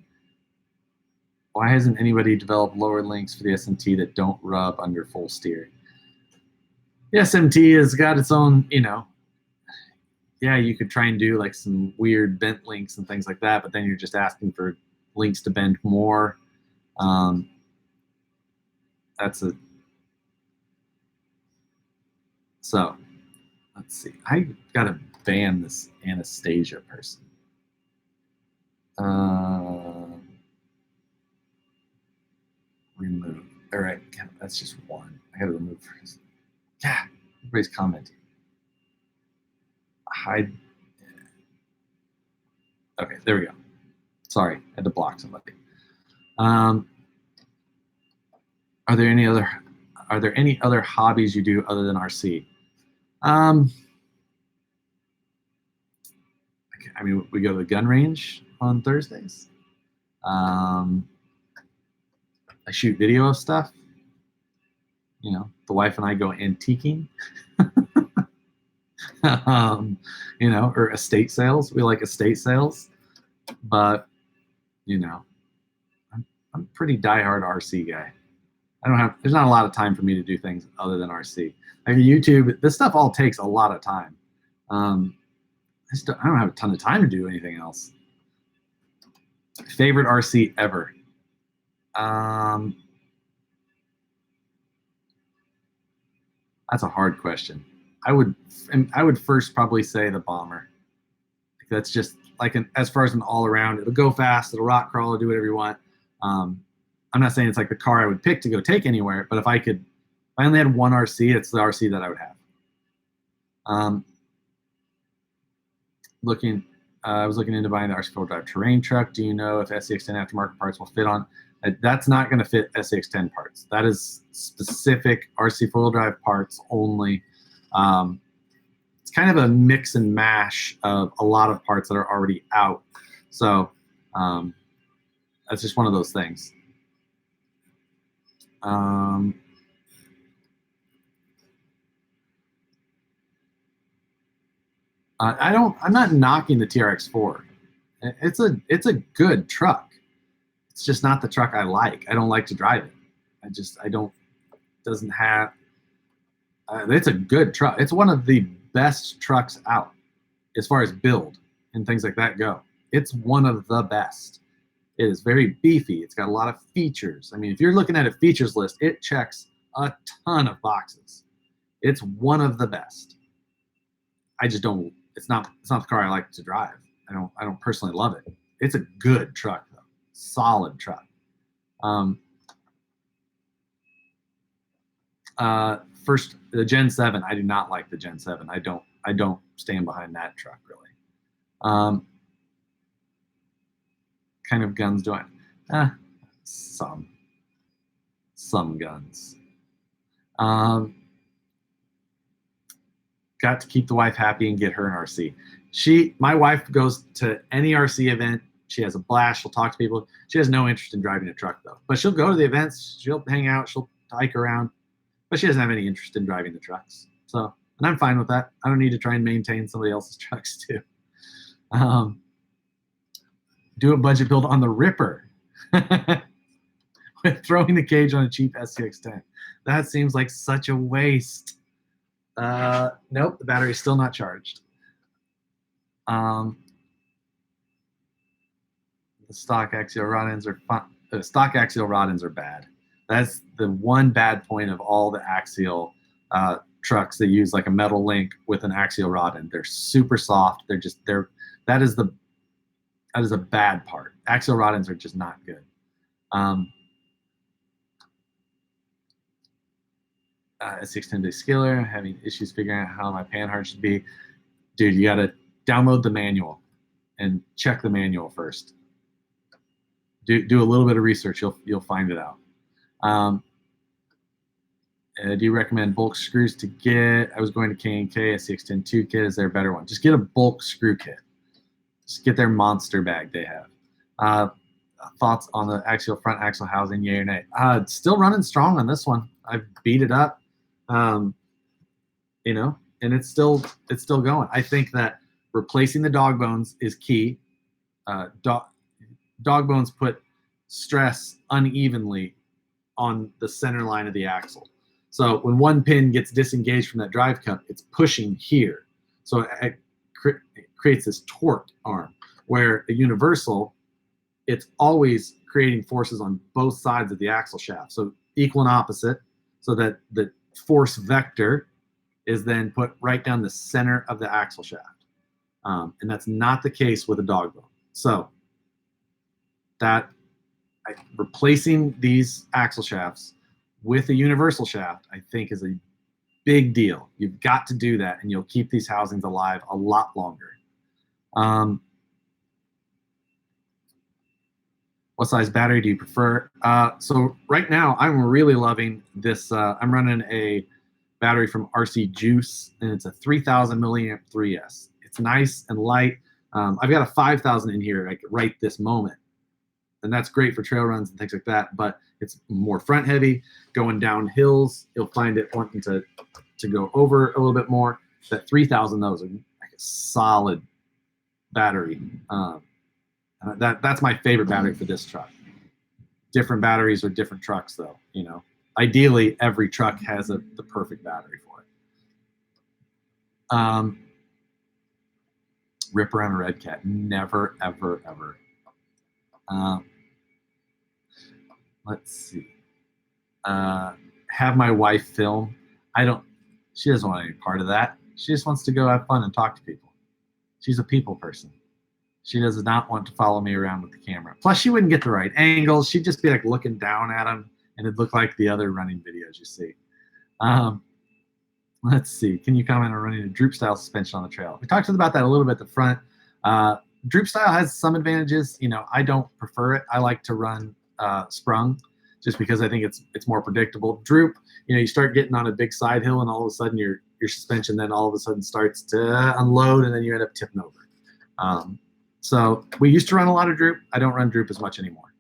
Why hasn't anybody developed lower links for the SMT that don't rub under full steer? The SMT has got its own, you know, yeah, you could try and do like some weird bent links and things like that, but then you're just asking for links to bend more. So let's see. I gotta ban this Anastasia person. Remove. All right, that's just one. I gotta remove first. Yeah, everybody's commenting. Hide. Okay, there we go. Sorry, I had to block somebody. Are there any other hobbies you do other than RC? I mean, we go to the gun range on Thursdays. I shoot video of stuff. You know, the wife and I go antiquing. You know, or estate sales. We like estate sales, but you know, I'm a pretty diehard RC guy. There's not a lot of time for me to do things other than RC. Like YouTube, this stuff all takes a lot of time. I don't have a ton of time to do anything else. Favorite RC ever? That's a hard question. I would first probably say the Bomber. That's just like as far as an all around, it'll go fast, it'll rock crawl, it'll do whatever you want. I'm not saying it's like the car I would pick to go take anywhere, but if I only had one RC, it's the RC that I would have. I was looking into buying the RC four-wheel drive terrain truck. Do you know if SCX10 aftermarket parts will fit on? That's not going to fit SCX10 parts. That is specific RC four-wheel drive parts only. It's kind of a mix and mash of a lot of parts that are already out. So that's just one of those things. I'm not knocking the TRX4. It's a good truck. It's just not the truck I like. I don't like to drive it. It's a good truck. It's one of the best trucks out as far as build and things like that go. It's one of the best. It is very beefy. It's got a lot of features. I mean, if you're looking at a features list, it checks a ton of boxes. It's one of the best. I just don't. It's not the car I like to drive. I don't personally love it. It's a good truck though. Solid truck. First, the Gen 7. I do not like the Gen 7. I don't stand behind that truck really. Kind of guns do I? Some guns. Got to keep the wife happy and get her an RC. My wife goes to any RC event. She has a blast. She'll talk to people. She has no interest in driving a truck though. But she'll go to the events. She'll hang out. She'll hike around. But she doesn't have any interest in driving the trucks. So, and I'm fine with that. I don't need to try and maintain somebody else's trucks too. Do a budget build on the Ripper with throwing the cage on a cheap SCX10. That seems like such a waste. Nope, the battery's still not charged. The stock axial rod ends are fun. The stock axial rod ends are bad. That's the one bad point of all the axial trucks that use like a metal link with an axial rod in. They're super soft. That is a bad part. Axial rod ends are just not good. S610 day skiller, having issues figuring out how my panhard should be. Dude, you got to download the manual and check the manual first. Do a little bit of research. You'll find it out. Do you recommend bulk screws to get? I was going to K&K, a 610 kit. Is there a better one? Just get a bulk screw kit. Just get their monster bag they have. Thoughts on the front axle housing, yay or nay? Still running strong on this one. I've beat it up, and it's still going. I think that replacing the dog bones is key. Dog bones put stress unevenly on the center line of the axle. So when one pin gets disengaged from that drive cup, it's pushing here. So it creates this torque arm, where a universal, it's always creating forces on both sides of the axle shaft. So equal and opposite, so that the force vector is then put right down the center of the axle shaft. And that's not the case with a dog bone. So replacing these axle shafts with a universal shaft, I think, is a big deal. You've got to do that, and you'll keep these housings alive a lot longer. What size battery do you prefer? So right now, I'm really loving this. I'm running a battery from RC Juice, and it's a 3,000 milliamp 3S. It's nice and light. I've got a 5,000 in here like right this moment, and that's great for trail runs and things like that. But it's more front heavy. Going down hills, you'll find it wanting to go over a little bit more. That 3,000, those are like a solid battery. That's my favorite battery for this truck. Different batteries are different trucks, though. Ideally, every truck has the perfect battery for it. Rip around a red cat. Never, ever, ever. Let's see. Have my wife film. She doesn't want any part of that. She just wants to go have fun and talk to people. She's a people person. She does not want to follow me around with the camera. Plus, she wouldn't get the right angles. She'd just be like looking down at him, and it'd look like the other running videos you see. Let's see. Can you comment on running a droop style suspension on the trail? We talked about that a little bit at the front. Droop style has some advantages. I don't prefer it. I like to run sprung, just because I think it's more predictable. Droop, you start getting on a big side hill, and all of a sudden your suspension then all of a sudden starts to unload, and then you end up tipping over. So we used to run a lot of droop. I don't run droop as much anymore.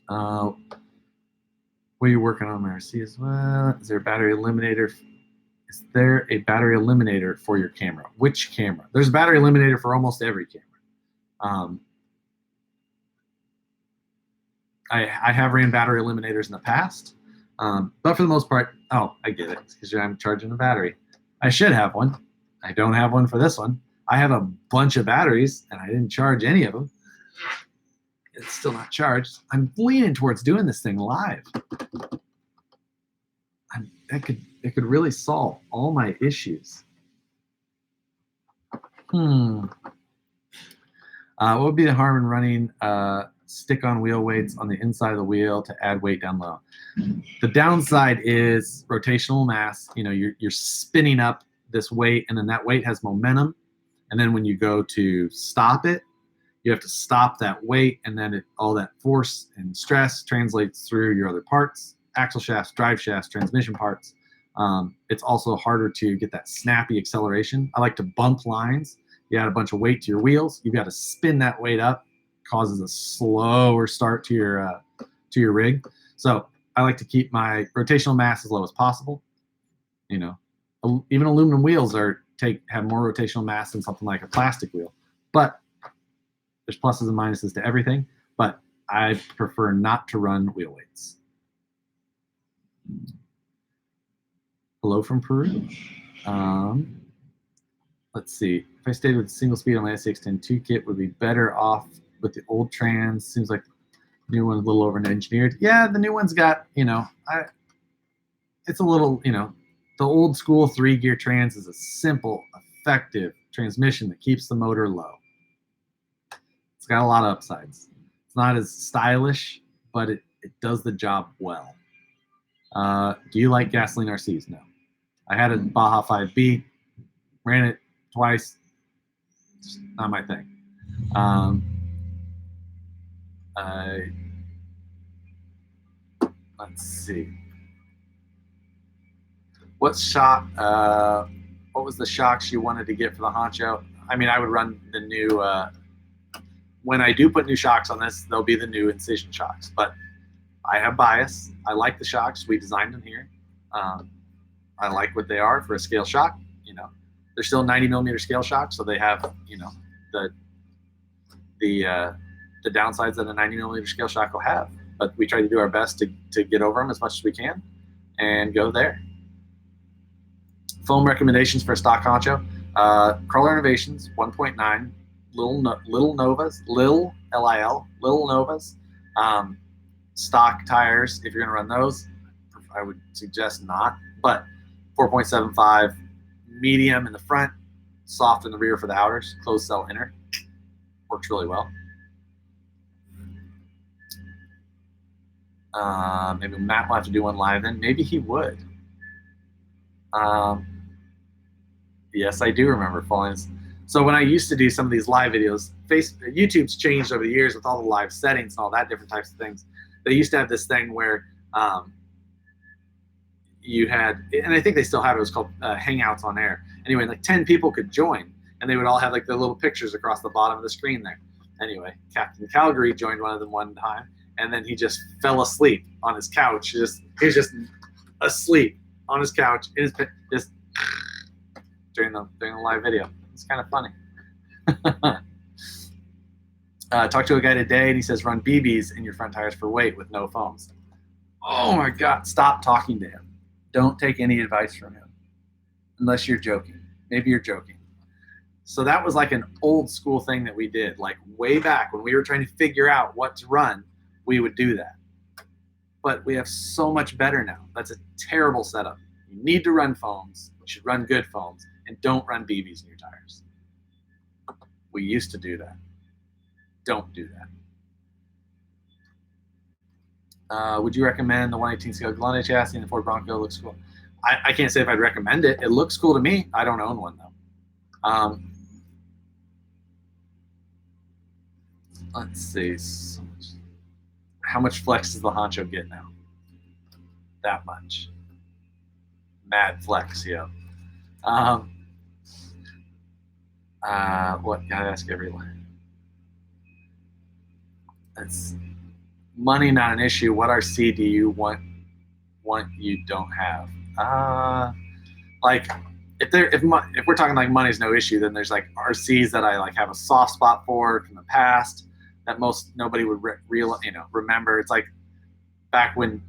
What are you working on, RC, as well? Is there a battery eliminator? Is there a battery eliminator for your camera? Which camera? There's a battery eliminator for almost every camera. I have ran battery eliminators in the past, but for the most part, oh, I get it. It's because I'm charging a battery. I should have one. I don't have one for this one. I have a bunch of batteries, and I didn't charge any of them. It's still not charged. I'm leaning towards doing this thing live. It could really solve all my issues. What would be the harm in running stick-on wheel weights on the inside of the wheel to add weight down low? The downside is rotational mass. You're spinning up this weight, and then that weight has momentum. And then when you go to stop it, you have to stop that weight, and then all that force and stress translates through your other parts, axle shafts, drive shafts, transmission parts. It's also harder to get that snappy acceleration. I like to bump lines. You add a bunch of weight to your wheels. You've got to spin that weight up. Causes a slower start to your rig. So I like to keep my rotational mass as low as possible. Even aluminum wheels have more rotational mass than something like a plastic wheel. But there's pluses and minuses to everything. But I prefer not to run wheel weights. Hello from Peru. Let's see. If I stayed with single speed on my S610 2 kit, would be better off with the old trans. Seems like the new one's a little over engineered. Yeah, the new one's got, it's a little, the old school 3-gear trans is a simple, effective transmission that keeps the motor low. It's got a lot of upsides. It's not as stylish, but it does the job well. Do you like gasoline RCs? No. I had a Baja 5B, ran it twice. It's not my thing. Let's see. What was the shocks you wanted to get for the Honcho? I mean, I would run the new, when I do put new shocks on this, they'll be the new Incision shocks, but I have bias. I like the shocks. We designed them here. I like what they are for a scale shock. You know, they're still 90mm scale shocks, so they have, you know, the downsides that a 90mm scale shock will have. But we try to do our best to get over them as much as we can and go there. Foam recommendations for a stock Honcho. Crawler Innovations 1.9, Little Novas, Lil Novas. Stock tires, if you're gonna run those, I would suggest not, but 4.75, medium in the front, soft in the rear for the outers, closed cell inner. Works really well. Maybe Matt will have to do one live then. Maybe he would. Yes, I do remember falling. So when I used to do some of these live videos, YouTube's changed over the years with all the live settings and all that different types of things. They used to have this thing where you had, and I think they still have it, was called Hangouts on Air. Anyway, like 10 people could join, and they would all have like their little pictures across the bottom of the screen there. Anyway, Captain Calgary joined one of them one time, and then he just fell asleep on his couch. He was just asleep on his couch, just during the live video. It's kind of funny. Talked to a guy today, and he says run BBs in your front tires for weight with no foams. Oh my God, stop talking to him. Don't take any advice from him unless you're joking. Maybe you're joking. So that was like an old school thing that we did, like way back when we were trying to figure out what to run, we would do that. But we have so much better now. That's a terrible setup. You need to run foams. You should run good foams, and don't run BBs in your tires. We used to do that. Don't do that. Would you recommend the 118 scale Glenda chassis in the Ford Bronco? Looks cool. I can't say if I'd recommend it. It looks cool to me. I don't own one though. Let's see. How much flex does the Honcho get now? That much. Mad flex, yeah. What? Gotta ask everyone. It's money not an issue. What RC do you want you don't have? Like if we're talking like money's no issue, then there's like RCs that I like have a soft spot for from the past that nobody would remember. It's like back when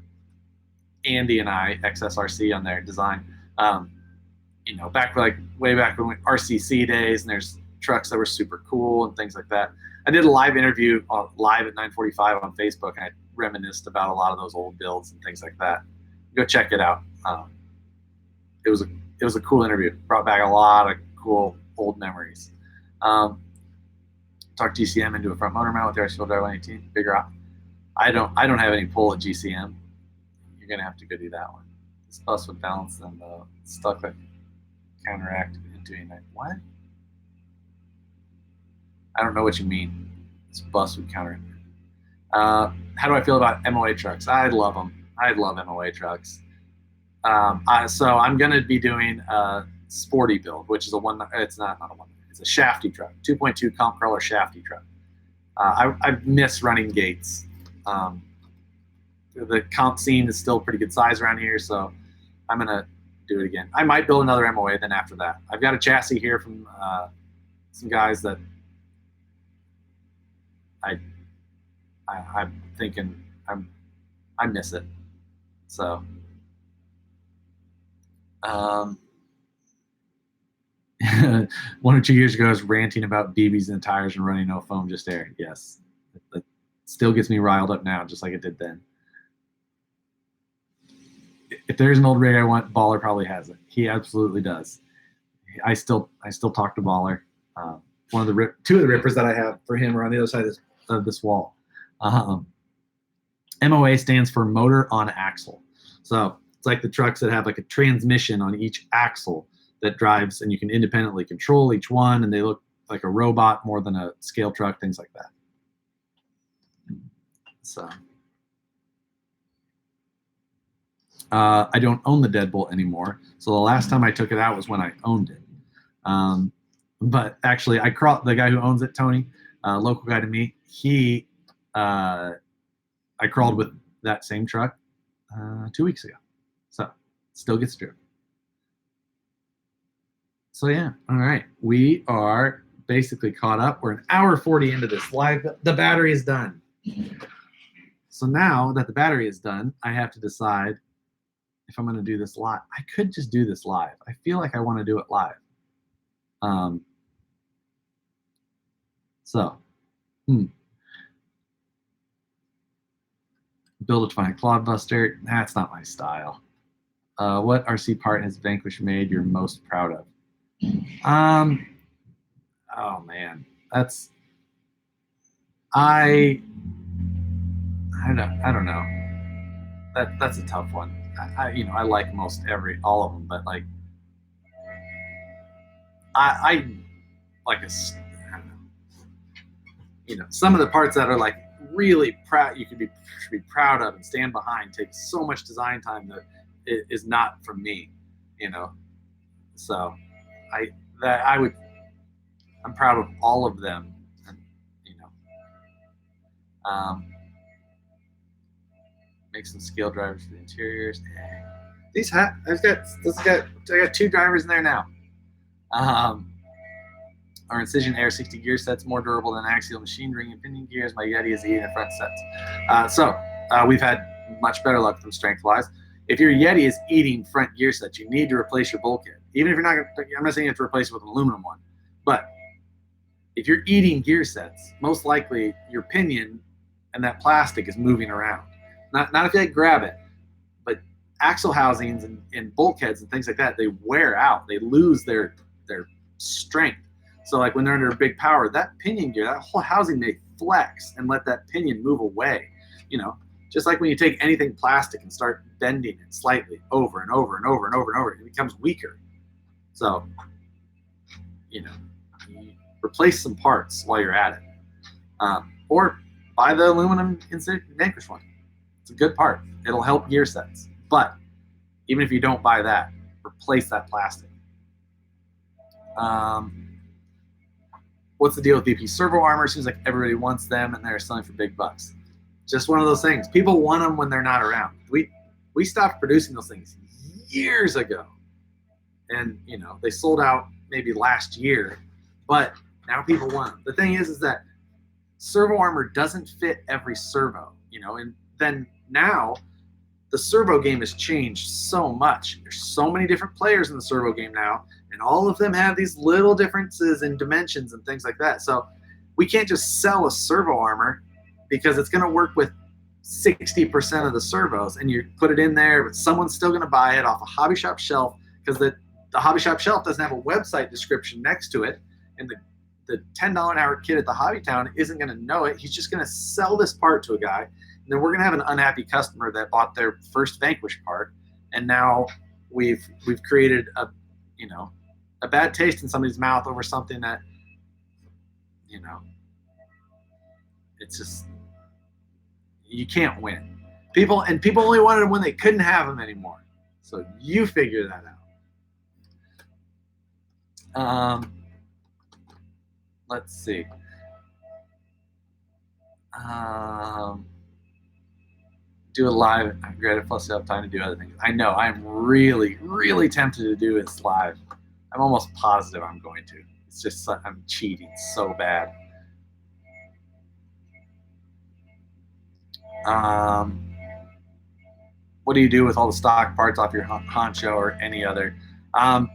Andy and I, XSRC on their design, way back when RCC days, and there's trucks that were super cool and things like that. I did a live interview live at 9:45 on Facebook, and I reminisced about a lot of those old builds and things like that. Go check it out. It was a cool interview. Brought back a lot of cool old memories. Talked GCM into a front motor mount with the RC 118. Bigger op. I don't have any pull at GCM. You're gonna have to go do that one. This bus would balance and stuck like counteract into a what? I don't know what you mean. This bus would counter. How do I feel about MOA trucks? I love them. I love MOA trucks. So I'm going to be doing a sporty build, which is it's not a one. It's a shafty truck, 2.2 comp crawler shafty truck. I miss running gates. The comp scene is still pretty good size around here, so I'm going to do it again. I might build another MOA then after that. I've got a chassis here from some guys that I'm thinking I miss it. So One or two years ago, I was ranting about BBs in the tires and running no foam, just air. Yes, that still gets me riled up now, just like it did then. if there's an old rig I want, Baller probably has it. He absolutely does. I still talk to Baller. Two of the rippers that I have for him are on the other side of this wall. MOA stands for motor on axle. So it's like the trucks that have like a transmission on each axle that drives, and you can independently control each one, and they look like a robot more than a scale truck, things like that. So I don't own the deadbolt anymore. So the last time I took it out was when I owned it. But actually, the guy who owns it, Tony, local guy to me, I crawled with that same truck 2 weeks ago. So still gets driven. So yeah, all right. We are basically caught up. We're an hour 40 into this live. The battery is done. So now that the battery is done, I have to decide if I'm going to do this live. I could just do this live. I feel like I want to do it live. Build a Defiant Clodbuster. That's not my style. What RC part has Vanquish made you're most proud of? Oh man, I don't know. That's a tough one. I like all of them, but like I like I don't know. Some of the parts that are like really proud, you should be proud of and stand behind, take so much design time that it is not from me, So I'm proud of all of them, and make some scale drivers for the interiors. I got 2 drivers in there now. Our Incision Air 60 gear set's more durable than axial machine ring and pinion gears. My Yeti is eating the front sets. So we've had much better luck with them strength-wise. If your Yeti is eating front gear sets, you need to replace your bulkhead. Even if you're not, I'm not saying you have to replace it with an aluminum one, but if you're eating gear sets, most likely your pinion and that plastic is moving around. Not if you grab it, but axle housings and bulkheads and things like that, they wear out. They lose their strength. So like when they're under big power, that pinion gear, that whole housing may flex and let that pinion move away. Just like when you take anything plastic and start bending it slightly over and over and over and over and over, it becomes weaker. So, you replace some parts while you're at it. Or buy the aluminum Vanquish one. It's a good part. It'll help gear sets. But even if you don't buy that, replace that plastic. What's the deal with VP servo armor? Seems like everybody wants them and they're selling for big bucks. Just one of those things. People want them when they're not around. We stopped producing those things years ago. And, they sold out maybe last year, but now people want them. The thing is that servo armor doesn't fit every servo, and then now the servo game has changed so much. There's so many different players in the servo game now, and all of them have these little differences in dimensions and things like that. So we can't just sell a servo armor because it's going to work with 60% of the servos, and you put it in there, but someone's still going to buy it off a hobby shop shelf because the hobby shop shelf doesn't have a website description next to it, and the $10 an hour kid at the Hobby Town isn't going to know it. He's just going to sell this part to a guy, and then we're going to have an unhappy customer that bought their first Vanquish part, and now we've created a bad taste in somebody's mouth over something that it's just, you can't win. People only wanted them when they couldn't have them anymore. So you figure that out. Let's see. Do it live. I regret it. Plus, you have time to do other things. I know. I'm really, really tempted to do this live. I'm almost positive I'm going to. It's just I'm cheating so bad. What do you do with all the stock parts off your Honcho or any other? All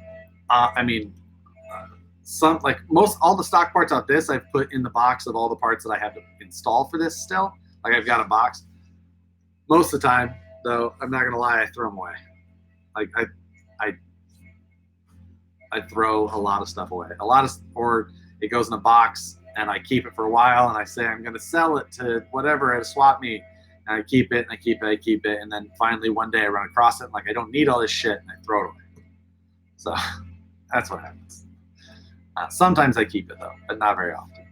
the stock parts off this I've put in the box of all the parts that I have to install for this still. Like I've got a box. Most of the time, though, I'm not gonna lie, I throw them away. Like I throw a lot of stuff away. Or it goes in a box and I keep it for a while and I say I'm gonna sell it to whatever at a swap meet. And I keep it and I keep it, and then finally one day I run across it and like I don't need all this shit and I throw it away. So that's what happens. Sometimes I keep it though, but not very often.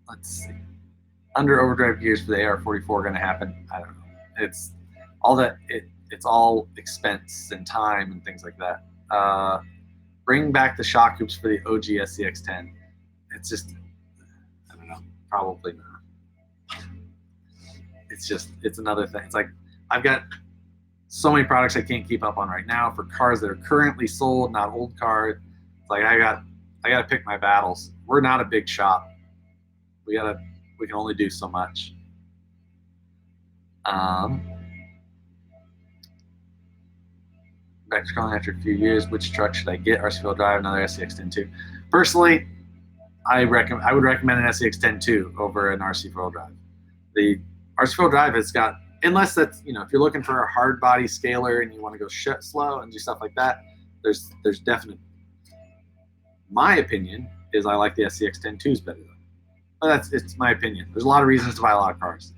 Let's see. Under overdrive gears for the AR-44 going to happen? I don't know. It's all that. It's all expense and time and things like that. Bring back the shock hoops for the OG SCX10. It's just, I don't know. Probably not. It's another thing. It's like I've got so many products I can't keep up on right now for cars that are currently sold, not old cars. It's like I got to pick my battles. We're not a big shop. We can only do so much. Back to calling after a few years, which truck should I get? RC4 drive, another SCX-10 Personally, I would recommend an SCX-10 over an RC4 drive. The RC4 drive has got, unless that's, if you're looking for a hard body scaler and you want to go slow and do stuff like that, there's definite. My opinion is I like the SCX-10 better though. But it's my opinion. There's a lot of reasons to buy a lot of cars.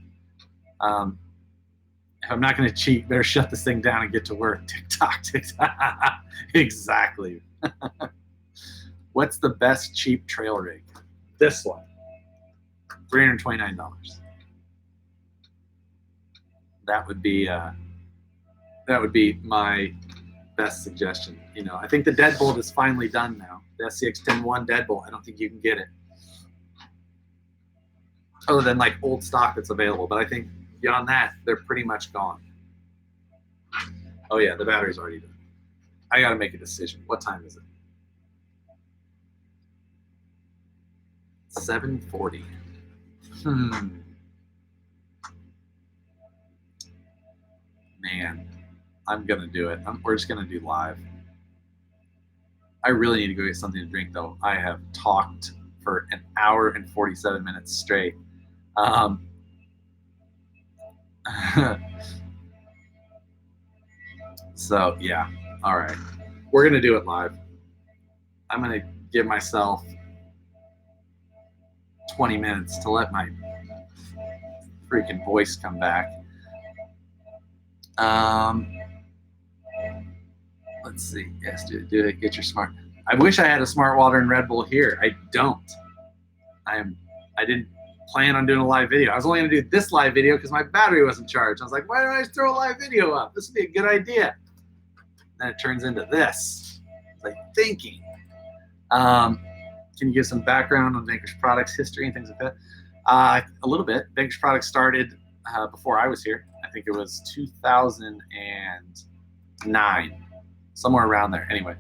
If I'm not going to cheat, better shut this thing down and get to work. TikTok. Exactly. What's the best cheap trail rig? This one. $329. That would be my best suggestion. I think the deadbolt is finally done now. The SCX-10 deadbolt. I don't think you can get it, other than like old stock that's available. But I think beyond that, they're pretty much gone. Oh yeah, the battery's already done. I got to make a decision. What time is it? 7:40. Man, I'm gonna do it. We're just gonna do live. I really need to go get something to drink though. I have talked for an hour and 47 minutes straight. So yeah, all right. We're gonna do it live. I'm gonna give myself 20 minutes to let my freaking voice come back. Let's see. Yes, do it. Get your smart. I wish I had a smart water and Red Bull here. I don't. I didn't plan on doing a live video. I was only going to do this live video because my battery wasn't charged. I was like, why don't I just throw a live video up? This would be a good idea. Then it turns into this. It's like thinking. Can you give some background on Vanquish Products history and things like that? A little bit. Vanquish Products started before I was here. I think it was 2009, somewhere around there. Anyway,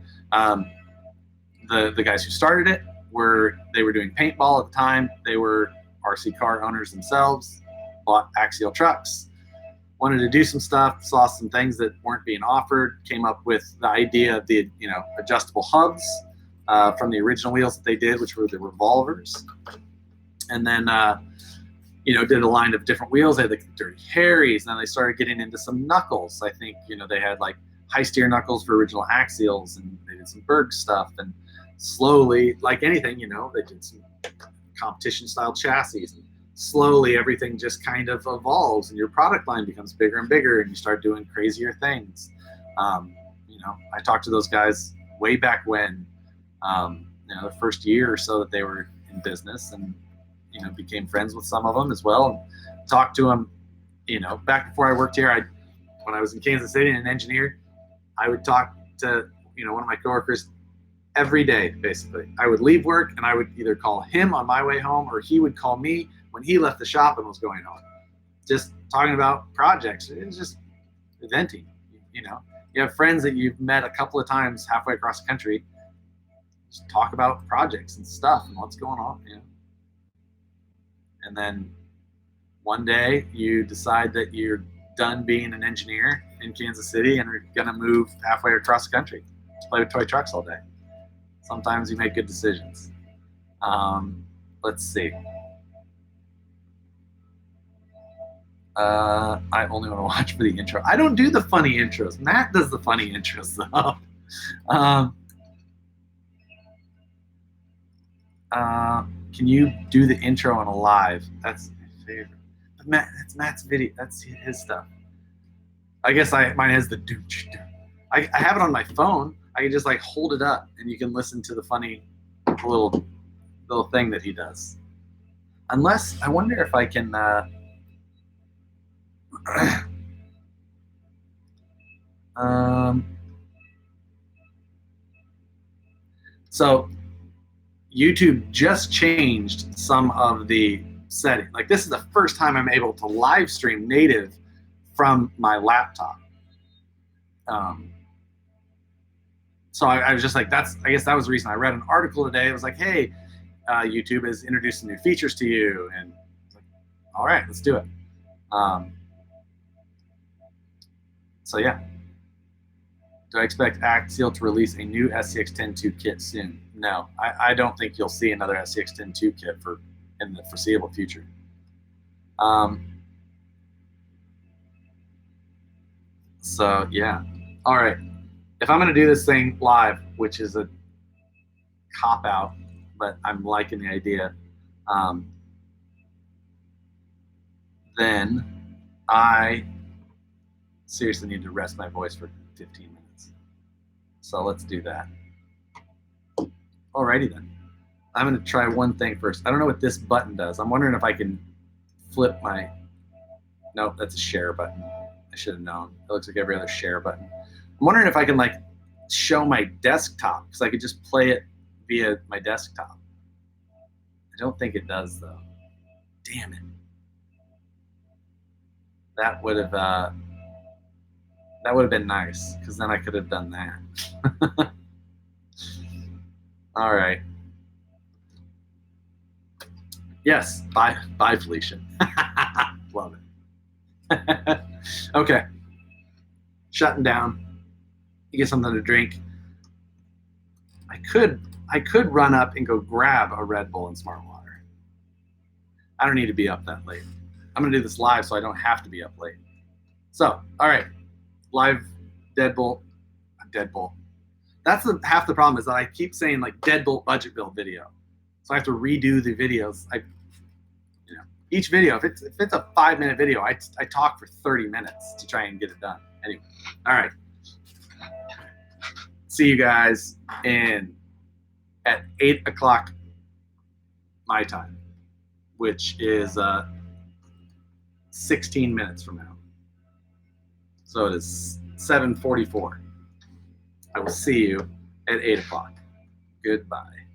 the guys who started it were doing paintball at the time. They were RC car owners themselves, bought axial trucks, wanted to do some stuff, saw some things that weren't being offered, came up with the idea of the adjustable hubs from the original wheels that they did, which were the revolvers, and then did a line of different wheels. They had the Dirty Harrys, and then they started getting into some knuckles. I think they had like high steer knuckles for original axials, and they did some Berg stuff, and slowly, like anything, they did some competition style chassis, and slowly everything just kind of evolves and your product line becomes bigger and bigger and you start doing crazier things. I talked to those guys way back when, the first year or so that they were in business, and became friends with some of them as well, and talked to them back before I worked here. When I was in Kansas City and an engineer, I would talk to one of my coworkers every day. Basically, I would leave work and I would either call him on my way home or he would call me when he left the shop and was going home, just talking about projects. It's just venting. You have friends that you've met a couple of times halfway across the country, just talk about projects and stuff and what's going on, and then one day you decide that you're done being an engineer in Kansas City and are gonna move halfway across the country to play with toy trucks all day. Sometimes you make good decisions. Let's see. I only want to watch for the intro. I don't do the funny intros. Matt does the funny intros though. Can you do the intro on a live? That's my favorite. But Matt, that's Matt's video. That's his stuff. I guess mine has the dooch. I have it on my phone. I can just like hold it up and you can listen to the funny little thing that he does. Unless, I wonder if I can, so YouTube just changed some of the setting. Like this is the first time I'm able to live stream native from my laptop. So I was just like, I guess that was the reason. I read an article today. It was like, hey, YouTube has introduced some new features to you. And I was like, all right, let's do it. So yeah. Do I expect Axial to release a new SCX-10.2 kit soon? No, I don't think you'll see another SCX-10.2 kit in the foreseeable future. So yeah, all right. If I'm gonna do this thing live, which is a cop-out, but I'm liking the idea, then I seriously need to rest my voice for 15 minutes. So let's do that. Alrighty then. I'm gonna try one thing first. I don't know what this button does. I'm wondering if I can flip my, nope, that's a share button. I should have known. It looks like every other share button. I'm wondering if I can like show my desktop, because I could just play it via my desktop. I don't think it does though. Damn it. That would have been nice, because then I could have done that. All right. Yes, bye Felicia. Love it. Okay. Shutting down. You get something to drink. I could run up and go grab a Red Bull and Smart Water. I don't need to be up that late. I'm gonna do this live so I don't have to be up late. So, all right, live Deadbolt. That's half the problem, is that I keep saying like Deadbolt budget build video. So I have to redo the videos. Each video, if it's a 5-minute video, I talk for 30 minutes to try and get it done. Anyway, all right. See you guys at 8 o'clock my time, which is 16 minutes from now. So it is 7:44. I will see you at 8 o'clock. Goodbye.